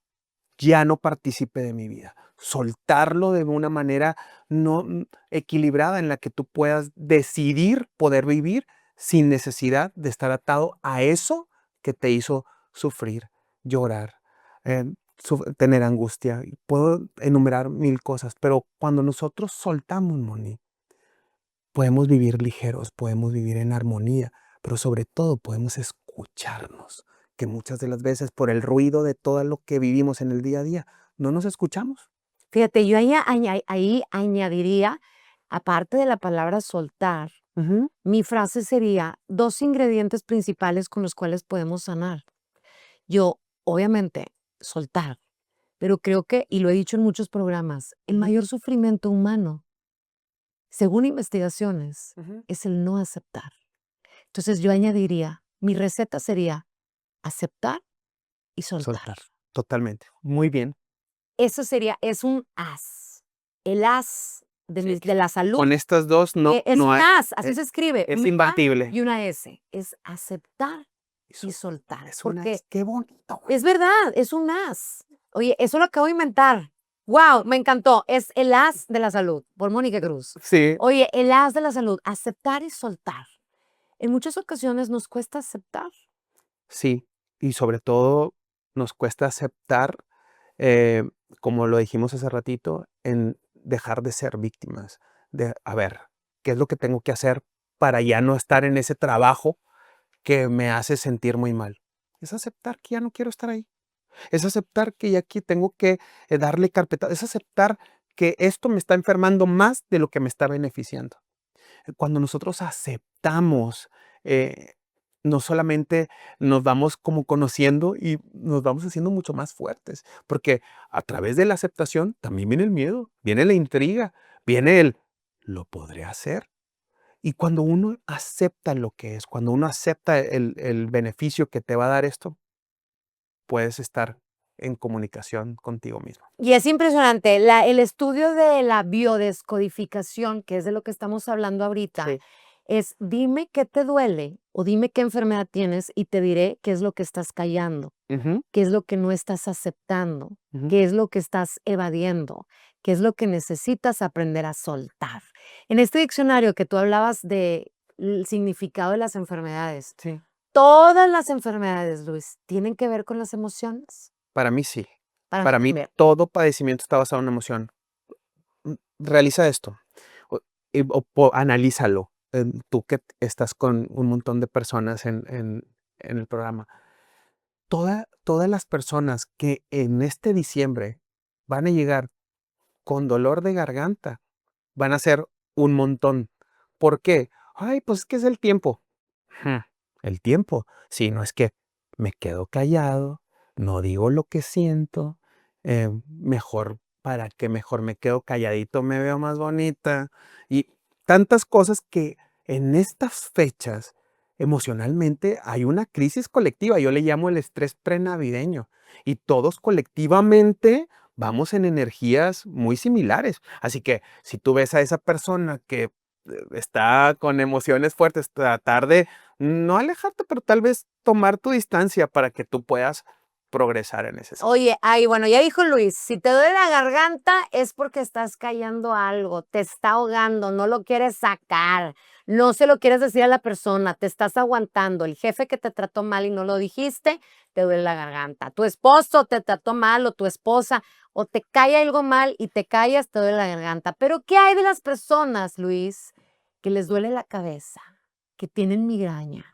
ya no participe de mi vida. Soltarlo de una manera no equilibrada en la que tú puedas decidir poder vivir sin necesidad de estar atado a eso que te hizo sufrir, llorar, tener angustia. Y puedo enumerar mil cosas, pero cuando nosotros soltamos, Moni, podemos vivir ligeros, podemos vivir en armonía, pero sobre todo podemos escucharnos, que muchas de las veces por el ruido de todo lo que vivimos en el día a día, no nos escuchamos. Fíjate, yo ahí añadiría, aparte de la palabra soltar, Ujú. mi frase sería 2 ingredientes principales con los cuales podemos sanar. Yo, obviamente, soltar, pero creo que, y lo he dicho en muchos programas, el Ujú. mayor sufrimiento humano, según investigaciones, Ujú. es el no aceptar. Entonces yo añadiría, mi receta sería aceptar y soltar. Soltar, totalmente. Muy bien. Eso sería, es un as. El as de, Sí. de la salud. Con estas dos Es no un hay, as, así se escribe. es Un A imbatible. y una S. Es aceptar Y y soltar. soltar. Es una, Porque qué bonito, güey. es verdad, es un as. Oye, eso lo acabo de inventar. Wow, me encantó. Es el as de la salud, por Mónica Cruz. Sí, Oye, el as de la salud, aceptar y soltar. En muchas ocasiones nos cuesta aceptar. sí. Y sobre todo nos cuesta aceptar, eh, como lo dijimos hace ratito, en dejar de ser víctimas. De, a ver, ¿qué es lo que tengo que hacer para ya no estar en ese trabajo que me hace sentir muy mal? Es aceptar que ya no quiero estar ahí. Es aceptar que ya aquí tengo que darle carpeta. Es aceptar que esto me está enfermando más de lo que me está beneficiando. Cuando nosotros aceptamos, eh, no solamente nos vamos como conociendo y nos vamos haciendo mucho más fuertes, porque a través de la aceptación también viene el miedo, viene la intriga, viene el, ¿lo podré hacer? Y cuando uno acepta lo que es, cuando uno acepta el beneficio que te va a dar esto, puedes estar en comunicación contigo mismo. Y es impresionante, el estudio de la biodescodificación, que es de lo que estamos hablando ahorita, Sí. es dime qué te duele o dime qué enfermedad tienes y te diré qué es lo que estás callando, Ujú, qué es lo que no estás aceptando, ujú. qué es lo que estás evadiendo, qué es lo que necesitas aprender a soltar. En este diccionario que tú hablabas de el significado de las enfermedades, Sí. todas las enfermedades, Luis, tienen que ver con las emociones. Para mí sí. Para mí Para mí también. todo padecimiento está basado en una emoción. Realiza esto, o analízalo, tú que estás con un montón de personas en el programa. Todas las personas que en este diciembre van a llegar con dolor de garganta, van a ser un montón. ¿Por qué? Ay, pues es que es el tiempo. Ujú, el tiempo. Sí, no es que me quedo callado, no digo lo que siento, mejor, ¿para qué mejor me quedo calladito? Me veo más bonita. Y tantas cosas que en estas fechas emocionalmente hay una crisis colectiva. Yo le llamo el estrés prenavideño. Y todos colectivamente vamos en energías muy similares. Así que si tú ves a esa persona que está con emociones fuertes, tratar de no alejarte, pero tal vez tomar tu distancia para que tú puedas progresar en ese sentido. Oye, ay, bueno, ya dijo Luis, si te duele la garganta es porque estás callando algo, te está ahogando, no lo quieres sacar, no se lo quieres decir a la persona, te estás aguantando. El jefe que te trató mal y no lo dijiste, te duele la garganta. Tu esposo te trató mal o tu esposa, o te cae algo mal y te callas, te duele la garganta. Pero ¿qué hay de las personas, Luis, que les duele la cabeza, que tienen migrañas?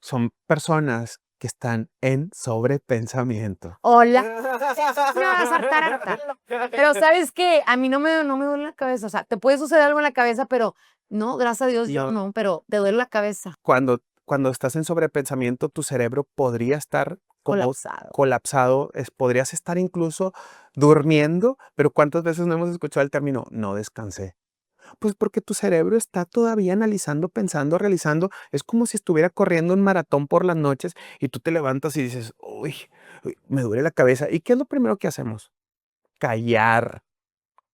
Son personas que están en sobrepensamiento. Hola. Me vas a hartar, hartar. Pero ¿sabes qué? A mí no me duele la cabeza. O sea, te puede suceder algo en la cabeza, pero no, gracias a Dios, yo Yo, no, pero te duele la cabeza. cuando estás en sobrepensamiento, tu cerebro podría estar como Colapsado. colapsado, podrías estar incluso durmiendo, pero ¿cuántas veces no hemos escuchado el término no descansé? Pues porque tu cerebro está todavía analizando, pensando, realizando. Es como si estuviera corriendo un maratón por las noches y tú te levantas y dices, uy, me duele la cabeza. ¿Y qué es lo primero que hacemos? Callar.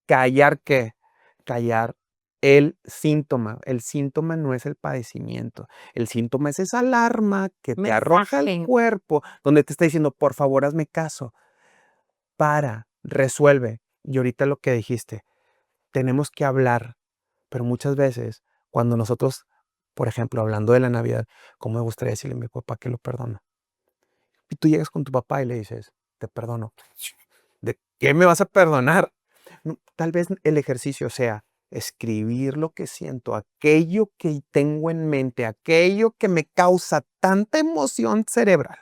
¿Callar qué? Callar el síntoma. El síntoma no es el padecimiento. El síntoma es esa alarma que te arroja el Mensaje. cuerpo, donde te está diciendo, por favor, hazme caso. Resuelve. Y ahorita lo que dijiste, tenemos que hablar. Pero muchas veces, cuando nosotros, por ejemplo, hablando de la Navidad, ¿cómo me gustaría decirle a mi papá que lo perdono? Y tú llegas con tu papá y le dices, te perdono. ¿De qué me vas a perdonar? Tal vez el ejercicio sea escribir lo que siento, aquello que tengo en mente, aquello que me causa tanta emoción cerebral.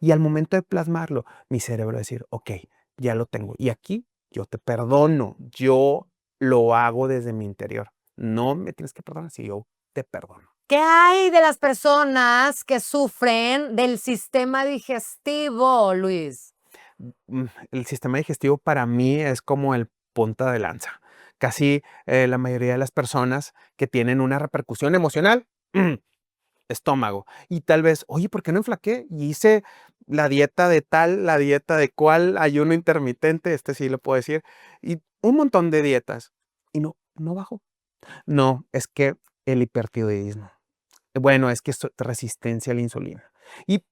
Y al momento de plasmarlo, mi cerebro decir, ok, ya lo tengo. Y aquí yo te perdono, yo lo hago desde mi interior. No me tienes que perdonar si yo te perdono. ¿Qué hay de las personas que sufren del sistema digestivo, Luis? El sistema digestivo para mí es como el punta de lanza. Casi la mayoría de las personas que tienen una repercusión emocional, estómago. Y tal vez, oye, ¿por qué no enflaqué? Y hice la dieta de tal, la dieta de cual, ayuno intermitente, este sí lo puedo decir, y un montón de dietas. Y no bajo. No, es que el hipertiroidismo. Bueno, es que es resistencia a la insulina. Y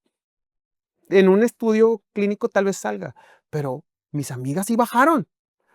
en un estudio clínico tal vez salga, pero mis amigas sí bajaron.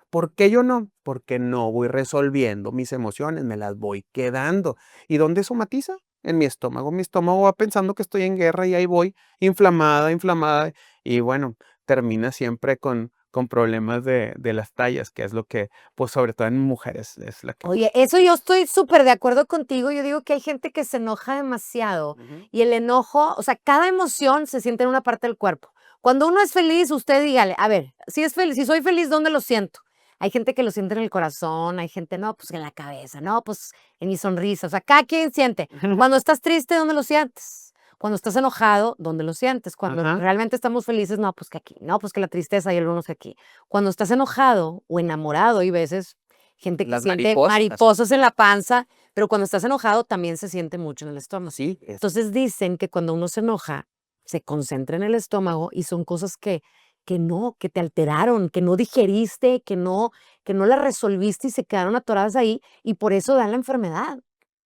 ¿Por qué yo no? Porque no voy resolviendo mis emociones, me las voy quedando. ¿Y dónde somatiza? En mi estómago. Mi estómago va pensando que estoy en guerra y ahí voy, inflamada, inflamada. Y bueno, termina siempre con problemas de las tallas, que es lo que, pues sobre todo en mujeres, es la que... Oye, eso yo estoy súper de acuerdo contigo. Yo digo que hay gente que se enoja demasiado Ujú. y el enojo, o sea, cada emoción se siente en una parte del cuerpo. Cuando uno es feliz, usted dígale, a ver, si es feliz, si soy feliz, ¿dónde lo siento? Hay gente que lo siente en el corazón, hay gente, no, pues en la cabeza, no, pues en mi sonrisa. O sea, cada quien siente. Cuando estás triste, ¿dónde lo sientes? Cuando estás enojado, ¿dónde lo sientes? Cuando Ajá. realmente estamos felices, no, pues que aquí, no, pues que la tristeza y algunos que aquí. Cuando estás enojado o enamorado, hay veces gente que Las siente mariposas. mariposas en la panza, pero cuando estás enojado también se siente mucho en el estómago. Sí, Entonces dicen que cuando uno se enoja, se concentra en el estómago y son cosas que te alteraron, que no digeriste, que no las resolviste y se quedaron atoradas ahí y por eso dan la enfermedad.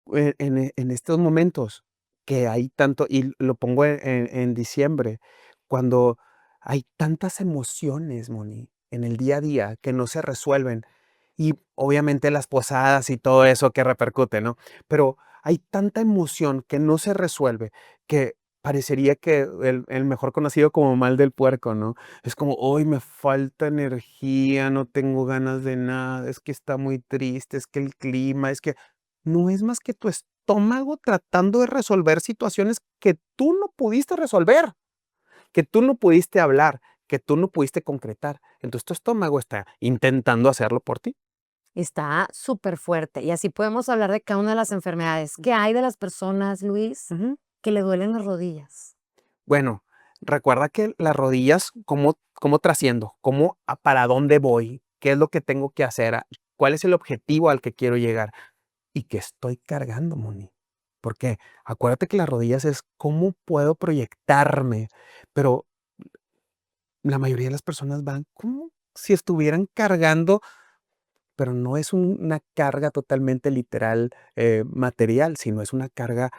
en estos momentos que hay tanto, y lo pongo en diciembre, cuando hay tantas emociones, Moni, en el día a día que no se resuelven, y obviamente las posadas y todo eso que repercute, ¿no? Pero hay tanta emoción que no se resuelve que parecería que el mejor conocido como mal del puerco, ¿no? Es como, hoy me falta energía, no tengo ganas de nada, es que está muy triste, es que el clima, es que no es más que tu estómago tratando de resolver situaciones que tú no pudiste resolver, que tú no pudiste hablar, que tú no pudiste concretar. Entonces tu estómago está intentando hacerlo por ti. Está súper fuerte y así podemos hablar de cada una de las enfermedades. ¿Qué hay de las personas, Luis, Ujú. que le duelen las rodillas? Bueno, recuerda que las rodillas, ¿cómo trasciendo? ¿Para dónde voy? ¿Qué es lo que tengo que hacer? ¿Cuál es el objetivo al que quiero llegar? ¿Y qué estoy cargando, Moni? Porque acuérdate que las rodillas es cómo puedo proyectarme, pero la mayoría de las personas van como si estuvieran cargando, pero no es una carga totalmente literal, material, sino es una carga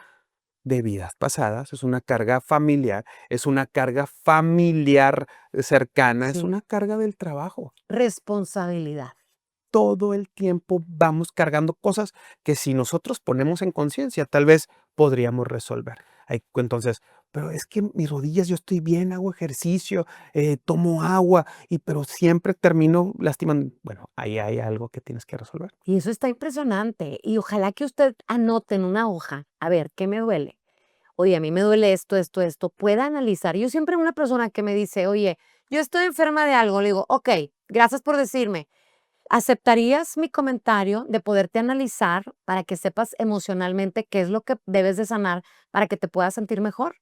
de vidas pasadas, es una carga familiar, es una carga familiar cercana, es Sí. una carga del trabajo. Responsabilidad. Todo el tiempo vamos cargando cosas que si nosotros ponemos en conciencia, tal vez podríamos resolver. Entonces, pero es que mis rodillas, yo estoy bien, hago ejercicio, tomo agua, pero siempre termino lastimando. Bueno, ahí hay algo que tienes que resolver. Y eso está impresionante. Y ojalá que usted anote en una hoja, a ver, ¿qué me duele? Oye, a mí me duele esto, esto, esto. Pueda analizar. Yo siempre una persona que me dice, oye, yo estoy enferma de algo, le digo, ok, gracias por decirme. ¿Aceptarías mi comentario de poderte analizar para que sepas emocionalmente qué es lo que debes de sanar para que te puedas sentir mejor?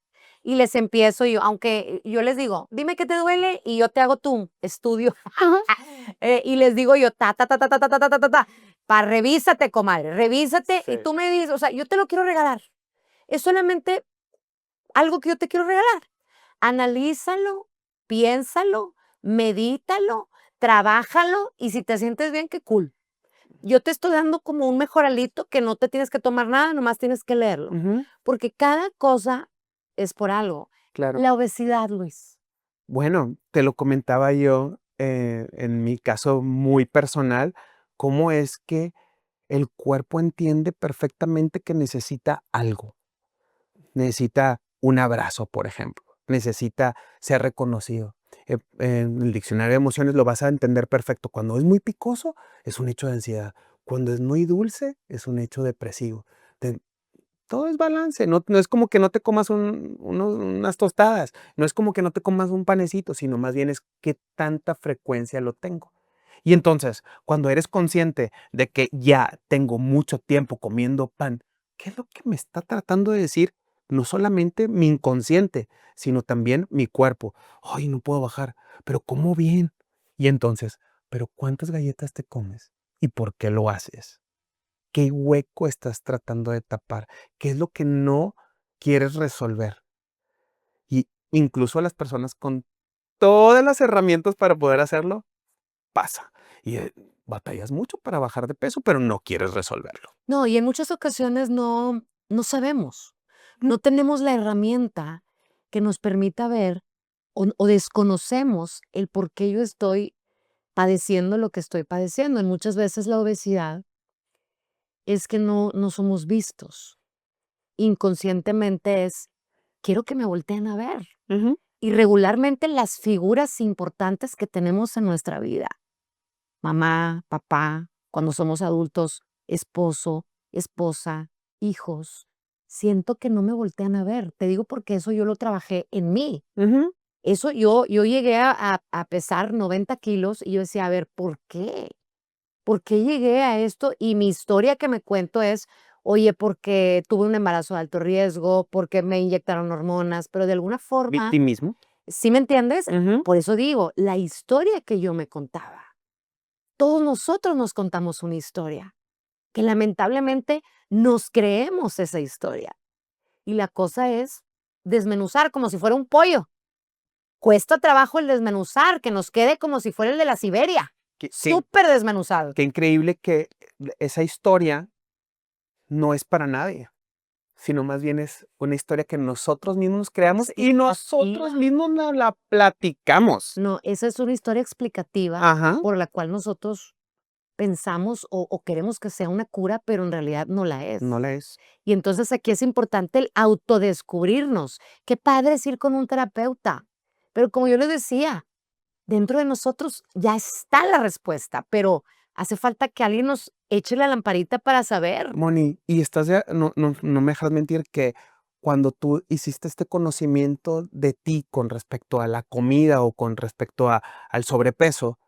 Y les empiezo yo, aunque yo les digo, dime qué te duele y yo te hago tu estudio. Y les digo yo, revísate, comadre, revísate y Sí. tú me dices, o sea, yo te lo quiero regalar. Es solamente algo que yo te quiero regalar. Analízalo, piénsalo, medítalo, trabájalo y si te sientes bien, qué cool. Yo te estoy dando como un mejoralito que no te tienes que tomar nada, nomás tienes que leerlo. Ujú, Porque cada cosa es por algo. claro. La obesidad, Luis. Bueno, te lo comentaba yo en mi caso muy personal, cómo es que el cuerpo entiende perfectamente que necesita algo. Necesita un abrazo, por ejemplo. Necesita ser reconocido. En el diccionario de emociones lo vas a entender perfecto. Cuando es muy picoso, es un hecho de ansiedad. Cuando es muy dulce, es un hecho depresivo. Te- Todo es balance. No es como que no te comas unas tostadas. No es como que no te comas un panecito, sino más bien es qué tanta frecuencia lo tengo. Y entonces, cuando eres consciente de que ya tengo mucho tiempo comiendo pan, ¿qué es lo que me está tratando de decir? No solamente mi inconsciente, sino también mi cuerpo. Ay, no puedo bajar, pero como bien. Y entonces, ¿pero cuántas galletas te comes? ¿Y por qué lo haces? ¿Qué hueco estás tratando de tapar? ¿Qué es lo que no quieres resolver? Y incluso a las personas con todas las herramientas para poder hacerlo, pasa. Y batallas mucho para bajar de peso, pero no quieres resolverlo. No, y en muchas ocasiones no sabemos. No tenemos la herramienta que nos permita ver o desconocemos el por qué yo estoy padeciendo lo que estoy padeciendo. En muchas veces la obesidad es que no somos vistos. Inconscientemente es, quiero que me volteen a ver. Ujú. Y regularmente las figuras importantes que tenemos en nuestra vida, mamá, papá, cuando somos adultos, esposo, esposa, hijos, siento que no me voltean a ver. Te digo porque eso yo lo trabajé en mí. Ujú. Eso yo llegué a pesar 90 kilos y yo decía, a ver, ¿por qué? ¿Por qué llegué a esto? Y mi historia que me cuento es, oye, porque tuve un embarazo de alto riesgo, porque me inyectaron hormonas, pero de alguna forma, Victimismo. ¿sí me entiendes? Ujú. Por eso digo, la historia que yo me contaba. Todos nosotros nos contamos una historia, que lamentablemente nos creemos esa historia. Y la cosa es desmenuzar como si fuera un pollo. Cuesta trabajo el desmenuzar, que nos quede como si fuera el de la Siberia. Qué Súper desmenuzado. qué increíble que esa historia no es para nadie, sino más bien es una historia que nosotros mismos creamos y Explicativa. nosotros mismos la platicamos. No, esa es una historia explicativa Ajá, por la cual nosotros pensamos o queremos que sea una cura, pero en realidad no la no es. la es. Y entonces aquí es importante el autodescubrirnos. Qué padre es ir con un terapeuta, pero como yo les decía, dentro de nosotros ya está la respuesta, pero hace falta que alguien nos eche la lamparita para saber. Moni, y no me dejas mentir que cuando tú hiciste este conocimiento de ti con respecto a la comida o con respecto al sobrepeso,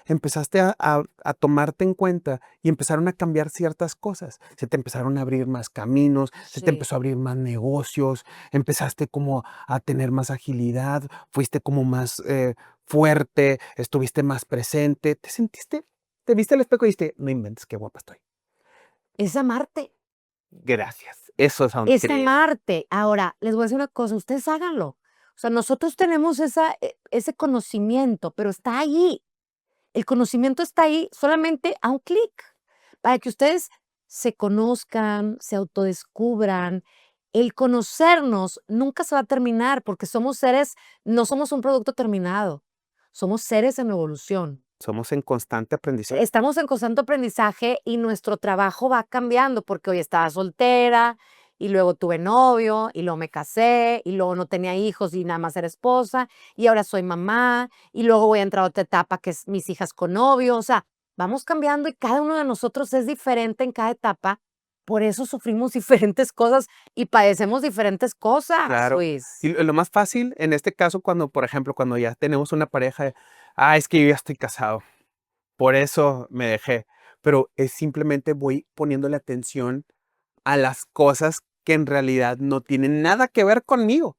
empezaste a tomarte en cuenta y empezaron a cambiar ciertas cosas. Se te empezaron a abrir más caminos, se te Sí. empezó a abrir más negocios, empezaste como a tener más agilidad, fuiste como más fuerte, estuviste más presente, te viste al espejo y dijiste, no inventes, qué guapa estoy. Es amarte, Gracias. Eso es a donde es quería ir. amarte. Ahora, les voy a decir una cosa, ustedes háganlo. O sea, nosotros tenemos ese conocimiento, pero está ahí. El conocimiento está ahí solamente a un clic, para que ustedes se conozcan, se autodescubran el conocernos nunca se va a terminar porque somos seres, no somos un producto terminado, somos seres en evolución. Somos en constante aprendizaje. Estamos en constante aprendizaje y nuestro trabajo va cambiando porque hoy estaba soltera y luego tuve novio y luego me casé y luego no tenía hijos y nada más era esposa y ahora soy mamá y luego voy a entrar a otra etapa que es mis hijas con novio. O sea, vamos cambiando y cada uno de nosotros es diferente en cada etapa. Por eso sufrimos diferentes cosas y padecemos diferentes cosas, Claro. Luis. Y lo más fácil en este caso, cuando, por ejemplo, cuando ya tenemos una pareja, es que yo ya estoy casado, por eso me dejé. Pero es simplemente voy poniéndole atención a las cosas que en realidad no tienen nada que ver conmigo.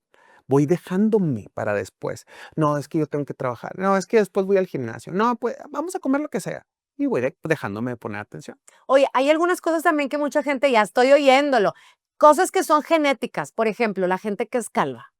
Voy dejándome para después. No, es que yo tengo que trabajar. No, es que después voy al gimnasio. No, pues vamos a comer lo que sea. Y voy dejándome de poner atención. Oye, hay algunas cosas también que mucha gente ya estoy oyéndolo. Cosas que son genéticas. Por ejemplo, la gente que es calva.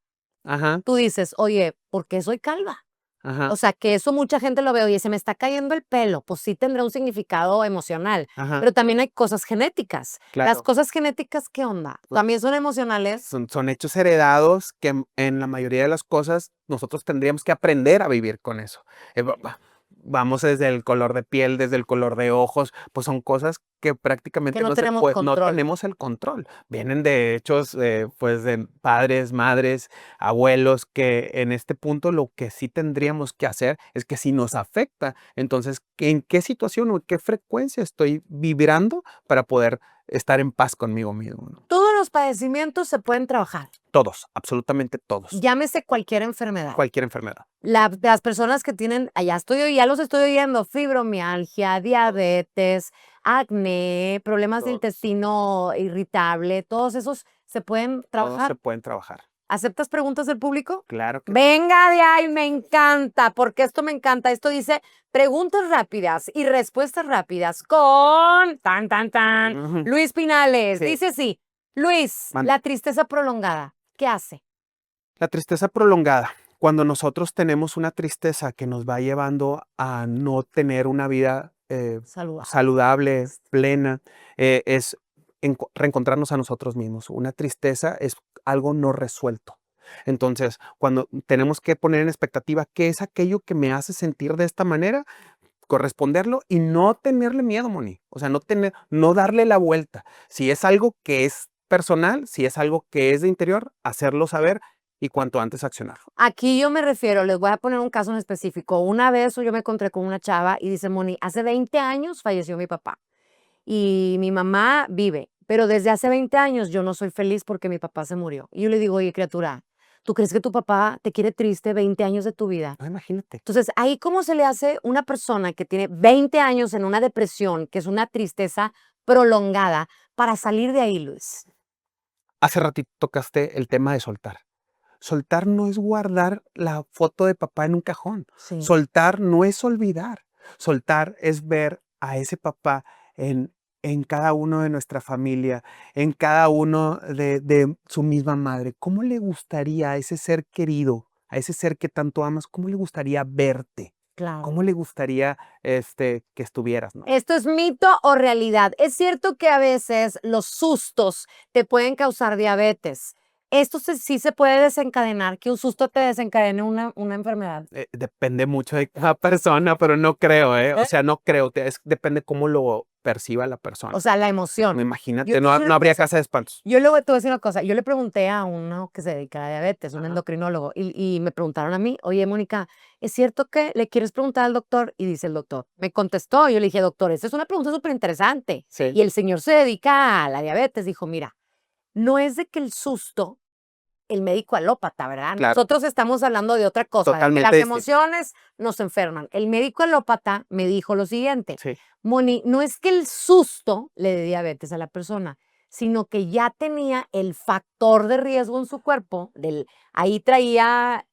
Ajá, Tú dices, oye, ¿por qué soy calva? ajá, O sea, que eso mucha gente lo ve, oye, se me está cayendo el pelo, pues sí tendrá un significado emocional, ajá, pero también hay cosas genéticas. Las claro. cosas genéticas, ¿qué onda? ¿También son emocionales? Son hechos heredados que en la mayoría de las cosas nosotros tendríamos que aprender a vivir con eso. Vamos desde el color de piel, desde el color de ojos, pues son cosas que Que prácticamente no tenemos no control. tenemos el control. Vienen de hechos, pues, de padres, madres, abuelos, que en este punto lo que sí tendríamos que hacer es que si nos afecta, entonces, ¿en qué situación o en qué frecuencia estoy vibrando para poder estar en paz conmigo mismo, ¿no? Todos los padecimientos se pueden trabajar, Todos, absolutamente todos. llámese cualquier enfermedad. Cualquier enfermedad. Las personas que tienen, ya los estoy oyendo, fibromialgia, diabetes, acné, problemas de Todos. intestino irritable, todos esos se pueden Todos se trabajar. pueden trabajar. ¿Aceptas preguntas del público? Claro que Venga de ahí, me encanta, porque esto me encanta. Esto dice preguntas rápidas y respuestas rápidas con Ujú. Luis Pinales. Sí. Dice así, Luis, Man- la tristeza prolongada, ¿qué hace? La tristeza prolongada. Cuando nosotros tenemos una tristeza que nos va llevando a no tener una vida Saludable. saludable, plena, es reencontrarnos a nosotros mismos. Una tristeza es algo no resuelto. Entonces, cuando tenemos que poner en expectativa qué es aquello que me hace sentir de esta manera, corresponderlo y no tenerle miedo, Moni. O sea, no darle la vuelta. Si es algo que es personal, si es algo que es de interior, hacerlo saber y cuanto antes accionar. Aquí yo me refiero, les voy a poner un caso en específico. Una vez yo me encontré con una chava y dice, Moni, hace 20 años falleció mi papá y mi mamá vive, pero desde hace 20 años yo no soy feliz porque mi papá se murió. Y yo le digo, oye, criatura, ¿tú crees que tu papá te quiere triste 20 años de tu vida? No, imagínate. Entonces, ahí cómo se le hace una persona que tiene 20 años en una depresión, que es una tristeza prolongada, para salir de ahí, Luis. Hace ratito tocaste el tema de soltar. Soltar no es guardar la foto de papá en un cajón. Sí. Soltar no es olvidar. Soltar es ver a ese papá en cada uno de nuestra familia, en cada uno de su misma madre. ¿Cómo le gustaría a ese ser querido, a ese ser que tanto amas, cómo le gustaría verte? Claro. ¿Cómo le gustaría que estuvieras, no? ¿Esto es mito o realidad? Es cierto que a veces los sustos te pueden causar diabetes. Esto sí se puede desencadenar, que un susto te desencadene una enfermedad. Depende mucho de cada persona, pero no creo, ¿eh? O sea, no creo. Depende cómo lo perciba la persona. O sea, la emoción. Imagínate, no habría casa de espantos. Yo luego te voy a decir una cosa. Yo le pregunté a uno que se dedica a la diabetes, un Ajá. endocrinólogo, y me preguntaron a mí, oye, Mónica, ¿es cierto que le quieres preguntar al doctor? Y dice el doctor, me contestó, yo le dije, doctor, esta es una pregunta súper interesante. Sí. Y el señor se dedica a la diabetes, dijo, mira, no es de que el susto, el médico alópata, ¿verdad? Claro. Nosotros estamos hablando de otra cosa, de que Totalmente las distinto. emociones nos enferman. El médico alópata me dijo lo siguiente, Sí. Moni, no es que el susto le dé diabetes a la persona, sino que ya tenía el factor de riesgo en su cuerpo, ahí traía,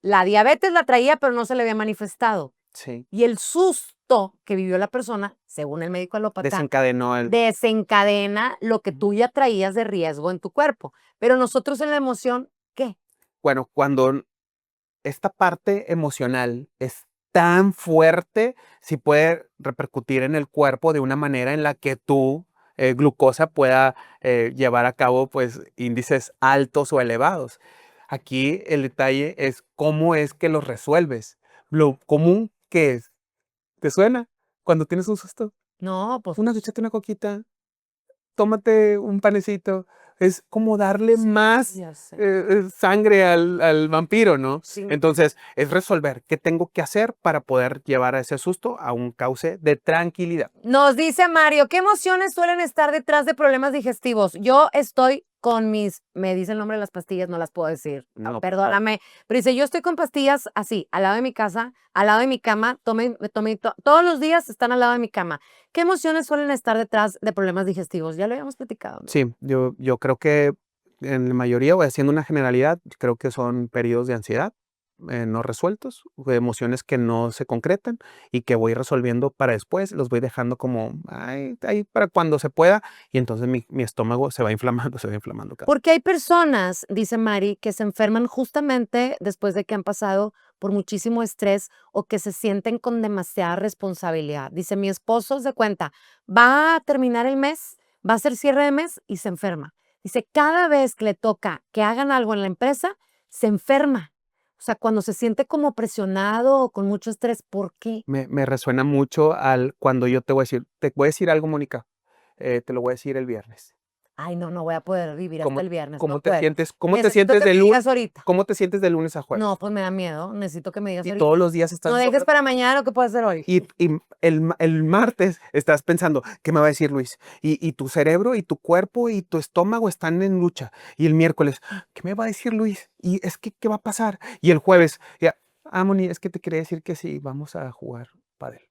la diabetes la traía, pero no se le había manifestado. Sí. Y el susto que vivió la persona, según el médico alópata, Desencadenó el. desencadena lo que tú ya traías de riesgo en tu cuerpo. Pero nosotros en la emoción, ¿qué? Bueno, cuando esta parte emocional es tan fuerte, sí puede repercutir en el cuerpo de una manera en la que tú glucosa pueda llevar a cabo pues índices altos o elevados. Aquí el detalle es cómo es que los resuelves. Lo común que es, ¿te suena? Cuando tienes un susto, No, pues échate una coquita, tómate un panecito. Es como darle más ya sé. sangre al vampiro, ¿no? Sí. Entonces, es resolver qué tengo que hacer para poder llevar a ese susto a un cauce de tranquilidad. Nos dice Mario, ¿qué emociones suelen estar detrás de problemas digestivos? Yo estoy con me dice el nombre de las pastillas, no las puedo decir, No, perdóname, pero dice, yo estoy con pastillas así, al lado de mi casa, al lado de mi cama, todos los días están al lado de mi cama. ¿Qué emociones suelen estar detrás de problemas digestivos? Ya lo habíamos platicado, ¿no? Sí, yo creo que en la mayoría, o haciendo una generalidad, creo que son periodos de ansiedad no resueltos, emociones que no se concretan y que voy resolviendo para después, los voy dejando como ahí para cuando se pueda y entonces mi estómago se va inflamando, se va inflamando. Porque hay personas, dice Mari, que se enferman justamente después de que han pasado por muchísimo estrés o que se sienten con demasiada responsabilidad. Dice, mi esposo se cuenta, va a terminar el mes, va a ser cierre de mes y se enferma. Dice, cada vez que le toca que hagan algo en la empresa, se enferma. O sea, cuando se siente como presionado o con mucho estrés, ¿por qué? Me resuena mucho cuando yo te voy a decir algo, Mónica, te lo voy a decir el viernes. Ay, no voy a poder vivir hasta el viernes. ¿Cómo No te puedo. sientes? Necesito que me digas ahorita. ¿Cómo te sientes de lunes a jueves? No, pues me da miedo. Necesito que me digas Y ahorita. todos los días estás... No dejes para mañana lo que puedo hacer hoy. Y el martes estás pensando, ¿qué me va a decir Luis? Y tu cerebro y tu cuerpo y tu estómago están en lucha. Y el miércoles, ¿qué me va a decir Luis? Y es que, ¿qué va a pasar? Y el jueves, Moni, es que te quería decir que sí, vamos a jugar pádel.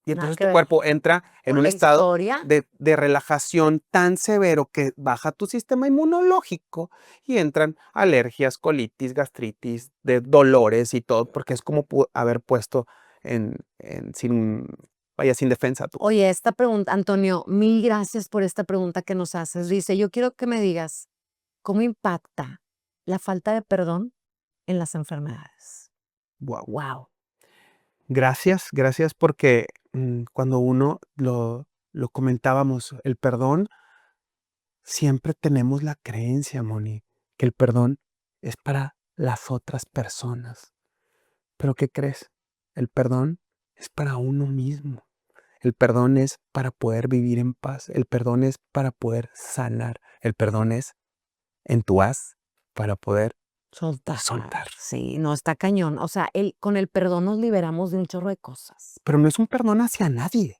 Y Nada entonces que tu ver. cuerpo entra en Con un la estado historia. de relajación tan severo que baja tu sistema inmunológico y entran alergias, colitis, gastritis, de dolores y todo, porque es como haber puesto sin defensa. Oye, esta pregunta, Antonio, mil gracias por esta pregunta que nos haces. Dice, yo quiero que me digas cómo impacta la falta de perdón en las enfermedades. Wow. Wow. Gracias porque cuando uno lo comentábamos, el perdón, siempre tenemos la creencia, Moni, que el perdón es para las otras personas. Pero ¿qué crees? El perdón es para uno mismo. El perdón es para poder vivir en paz. El perdón es para poder sanar. El perdón es en tu haz para poder soltar. Sí, no, está cañón. O sea, con el perdón nos liberamos de un chorro de cosas. Pero no es un perdón hacia nadie.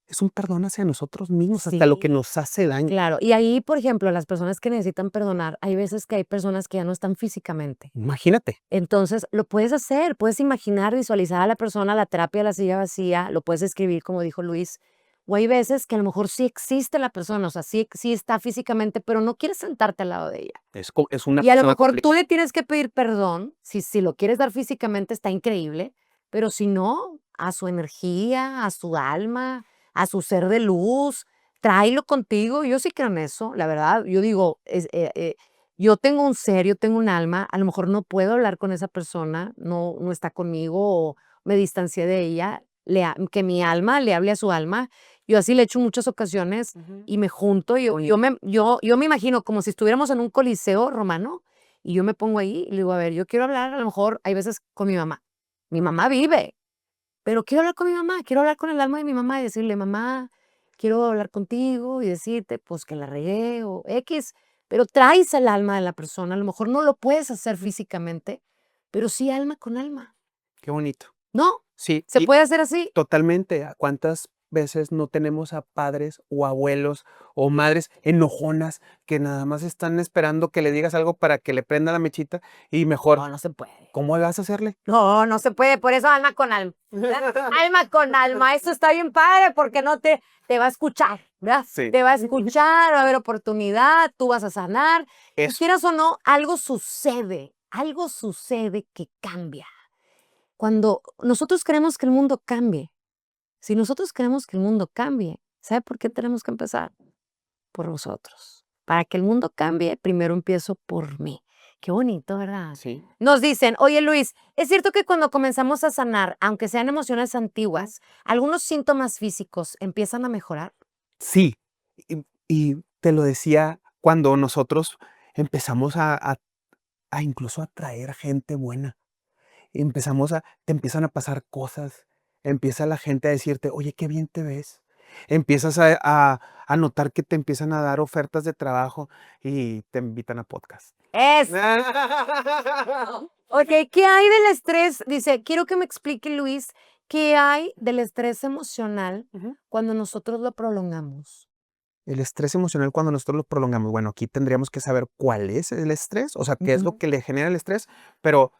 Es un perdón hacia nosotros mismos, hasta lo que nos hace daño. Claro, y ahí, por ejemplo, las personas que necesitan perdonar, hay veces que hay personas que ya no están físicamente. Imagínate. Entonces, lo puedes hacer, puedes imaginar, visualizar a la persona, la terapia de la silla vacía, lo puedes escribir, como dijo Luis. O hay veces que a lo mejor sí existe la persona, o sea, sí está físicamente, pero no quieres sentarte al lado de ella. Es una Y a lo persona mejor tú le tienes que pedir perdón, si lo quieres dar físicamente está increíble, pero si no, a su energía, a su alma, a su ser de luz, tráelo contigo. Yo sí creo en eso, la verdad. Yo digo, yo tengo un ser, yo tengo un alma, a lo mejor no puedo hablar con esa persona, no está conmigo o me distancié de ella, que mi alma le hable a su alma. Yo así le he hecho en muchas ocasiones y me junto, yo me imagino como si estuviéramos en un coliseo romano y yo me pongo ahí y le digo, a ver, yo quiero hablar a lo mejor, hay veces con mi mamá. Mi mamá vive, pero quiero hablar con mi mamá, quiero hablar con el alma de mi mamá y decirle, mamá, quiero hablar contigo y decirte, pues, que la regué o X, pero traes el alma de la persona. A lo mejor no lo puedes hacer físicamente, pero sí alma con alma. Qué bonito. ¿No? Sí. ¿Se puede hacer así? Totalmente. ¿Cuántas veces no tenemos a padres o abuelos o madres enojonas que nada más están esperando que le digas algo para que le prenda la mechita y mejor? No se puede. ¿Cómo vas a hacerle? No se puede, por eso alma con alma. Alma con alma, eso está bien padre porque no te va a escuchar, ¿verdad? Sí. Te va a escuchar, va a haber oportunidad, tú vas a sanar. Eso. Quieras o no, algo sucede que cambia. Cuando nosotros queremos que el mundo cambie, si nosotros queremos que el mundo cambie, ¿sabe por qué tenemos que empezar? Por nosotros. Para que el mundo cambie, primero empiezo por mí. Qué bonito, ¿verdad? Sí. Nos dicen, oye Luis, ¿es cierto que cuando comenzamos a sanar, aunque sean emociones antiguas, algunos síntomas físicos empiezan a mejorar? Sí, y te lo decía cuando nosotros empezamos a incluso atraer gente buena. Te empiezan a pasar cosas, empieza la gente a decirte, oye, qué bien te ves. Empiezas a notar que te empiezan a dar ofertas de trabajo y te invitan a podcast. Es. Ok, ¿qué hay del estrés? Dice, quiero que me explique, Luis, ¿qué hay del estrés emocional Ujú. cuando nosotros lo prolongamos? El estrés emocional cuando nosotros lo prolongamos. Bueno, aquí tendríamos que saber cuál es el estrés, o sea, qué es lo que le genera el estrés, pero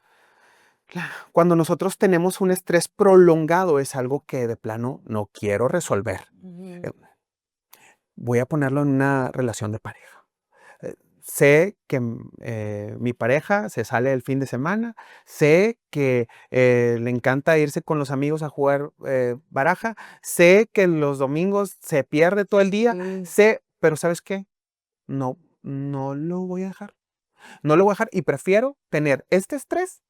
cuando nosotros tenemos un estrés prolongado es algo que de plano no quiero resolver. Ujú. Eh, Voy a ponerlo en una relación de pareja. Sé que mi pareja se sale el fin de semana, sé que le encanta irse con los amigos a jugar baraja, sé que los domingos se pierde todo el día, Sí. sé, pero ¿sabes qué? No, no lo voy a dejar. No lo voy a dejar y prefiero tener este estrés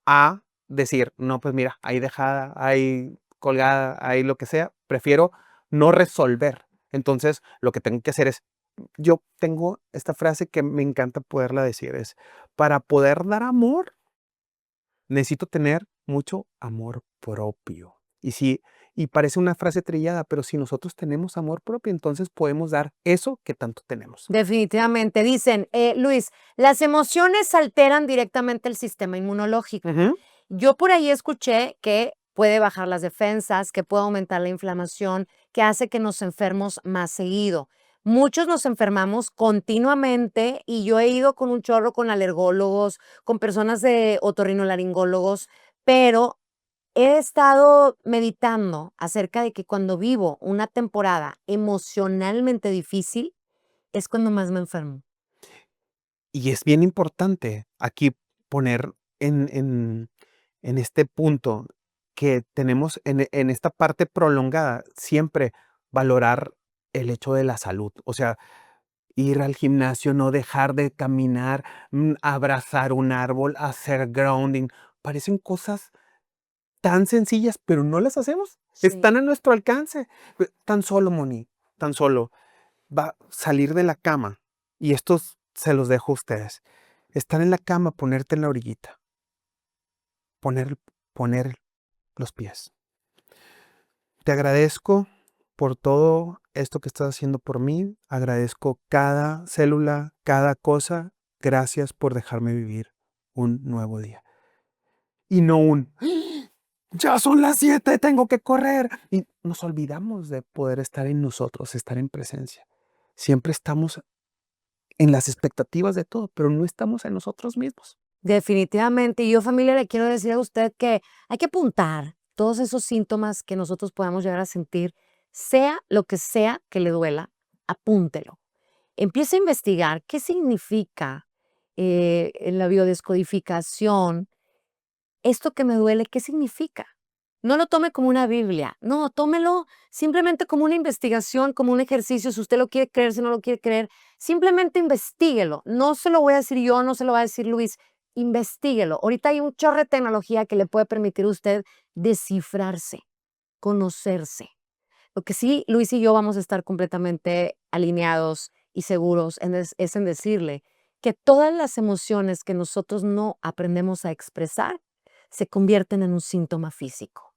a decir, no, pues mira, ahí dejada, ahí colgada, ahí lo que sea. Prefiero no resolver. Entonces, lo que tengo que hacer es, yo tengo esta frase que me encanta poderla decir, es, para poder dar amor, necesito tener mucho amor propio. Y parece una frase trillada, pero si nosotros tenemos amor propio, entonces podemos dar eso que tanto tenemos. Definitivamente. Dicen, Luis, las emociones alteran directamente el sistema inmunológico. Ujú. Yo por ahí escuché que puede bajar las defensas, que puede aumentar la inflamación, que hace que nos enfermos más seguido. Muchos nos enfermamos continuamente y yo he ido con un chorro con alergólogos, con personas de otorrinolaringólogos, pero he estado meditando acerca de que cuando vivo una temporada emocionalmente difícil es cuando más me enfermo. Y es bien importante aquí poner en este punto que tenemos en esta parte prolongada, siempre valorar el hecho de la salud. O sea, ir al gimnasio, no dejar de caminar, abrazar un árbol, hacer grounding. Parecen cosas tan sencillas, pero no las hacemos. Sí. Están a nuestro alcance. Tan solo, Moni, tan solo va a salir de la cama, y estos se los dejo a ustedes. Estar en la cama, ponerte en la orillita, poner, poner los pies. Te agradezco por todo esto que estás haciendo por mí. Agradezco cada célula, cada cosa. Gracias por dejarme vivir un nuevo día. Y no un, ya son las 7, tengo que correr. Y nos olvidamos de poder estar en nosotros, estar en presencia. Siempre estamos en las expectativas de todo, pero no estamos en nosotros mismos. Definitivamente. Y yo, familia, le quiero decir a usted que hay que apuntar todos esos síntomas que nosotros podamos llegar a sentir, sea lo que sea que le duela, apúntelo. Empiece a investigar qué significa en la biodescodificación esto que me duele, qué significa. No lo tome como una Biblia, no, tómelo simplemente como una investigación, como un ejercicio, si usted lo quiere creer, si no lo quiere creer, simplemente investíguelo. No se lo voy a decir yo, no se lo va a decir Luis, investíguelo. Ahorita hay un chorro de tecnología que le puede permitir a usted descifrarse, conocerse. Lo que sí, Luis y yo vamos a estar completamente alineados y seguros es en decirle que todas las emociones que nosotros no aprendemos a expresar se convierten en un síntoma físico.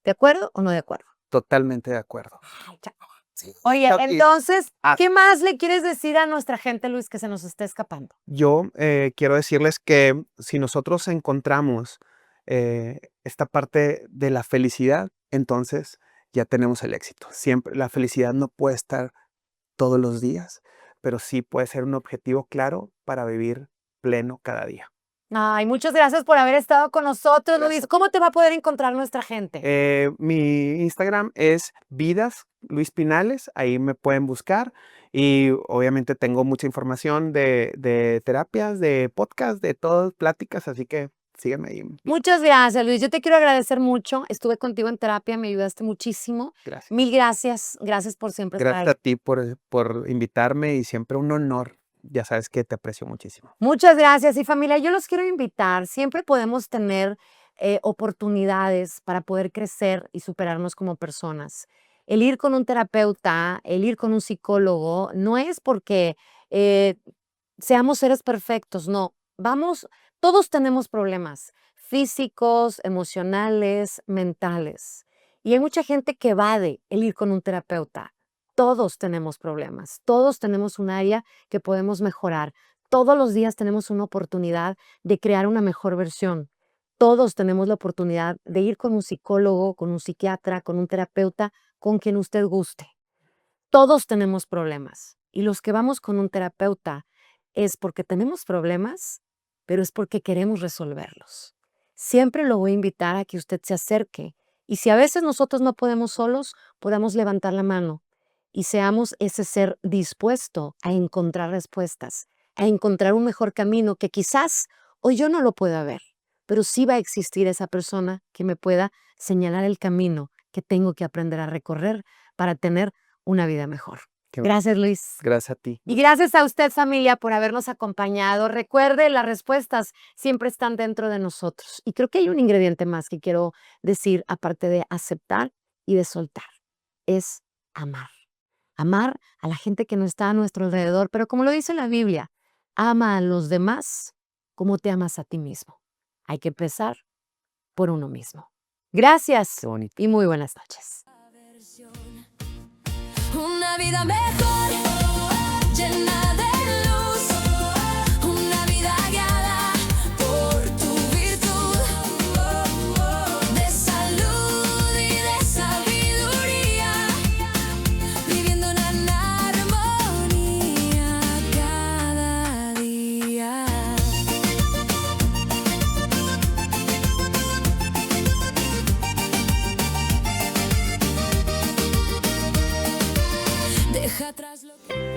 ¿De acuerdo o no de acuerdo? Totalmente de acuerdo. Ay, ya. Sí. Oye, Y entonces, ah, ¿qué más le quieres decir a nuestra gente, Luis, que se nos está escapando? yo quiero decirles que si nosotros encontramos esta parte de la felicidad, entonces ya tenemos el éxito. Siempre la felicidad no puede estar todos los días, pero sí puede ser un objetivo claro para vivir pleno cada día. Ay, muchas gracias por haber estado con nosotros, Luis. Gracias. ¿Cómo te va a poder encontrar nuestra gente? Mi Instagram es Vidas Luis Pinales, ahí me pueden buscar y obviamente tengo mucha información de terapias, de podcast, de todas pláticas, así que síganme ahí. Muchas gracias, Luis. Yo te quiero agradecer mucho. Estuve contigo en terapia, me ayudaste muchísimo. Gracias. Mil gracias. Gracias por siempre estar Gracias ahí. a ti por invitarme y siempre un honor. Ya sabes que te aprecio muchísimo. Muchas gracias. Y familia, yo los quiero invitar. Siempre podemos tener oportunidades para poder crecer y superarnos como personas. El ir con un terapeuta, el ir con un psicólogo, no es porque seamos seres perfectos, no. Todos tenemos problemas físicos, emocionales, mentales. Y hay mucha gente que evade el ir con un terapeuta. Todos tenemos problemas, todos tenemos un área que podemos mejorar. Todos los días tenemos una oportunidad de crear una mejor versión. Todos tenemos la oportunidad de ir con un psicólogo, con un psiquiatra, con un terapeuta, con quien usted guste. Todos tenemos problemas. Y los que vamos con un terapeuta es porque tenemos problemas, pero es porque queremos resolverlos. Siempre lo voy a invitar a que usted se acerque. Y si a veces nosotros no podemos solos, podamos levantar la mano y seamos ese ser dispuesto a encontrar respuestas, a encontrar un mejor camino que quizás hoy yo no lo pueda ver, pero sí va a existir esa persona que me pueda señalar el camino que tengo que aprender a recorrer para tener una vida mejor. Gracias, Luis. Gracias a ti. Y gracias a usted, familia, por habernos acompañado. Recuerde, las respuestas siempre están dentro de nosotros. Y creo que hay un ingrediente más que quiero decir, aparte de aceptar y de soltar. Es amar. Amar a la gente que no está a nuestro alrededor. Pero como lo dice la Biblia, ama a los demás como te amas a ti mismo. Hay que empezar por uno mismo. Gracias Qué bonito. y muy buenas noches. Una vida mejor, llena de luz, una vida guiada por tu virtud, de salud y de sabiduría, viviendo en armonía cada día. Deja atrás lo que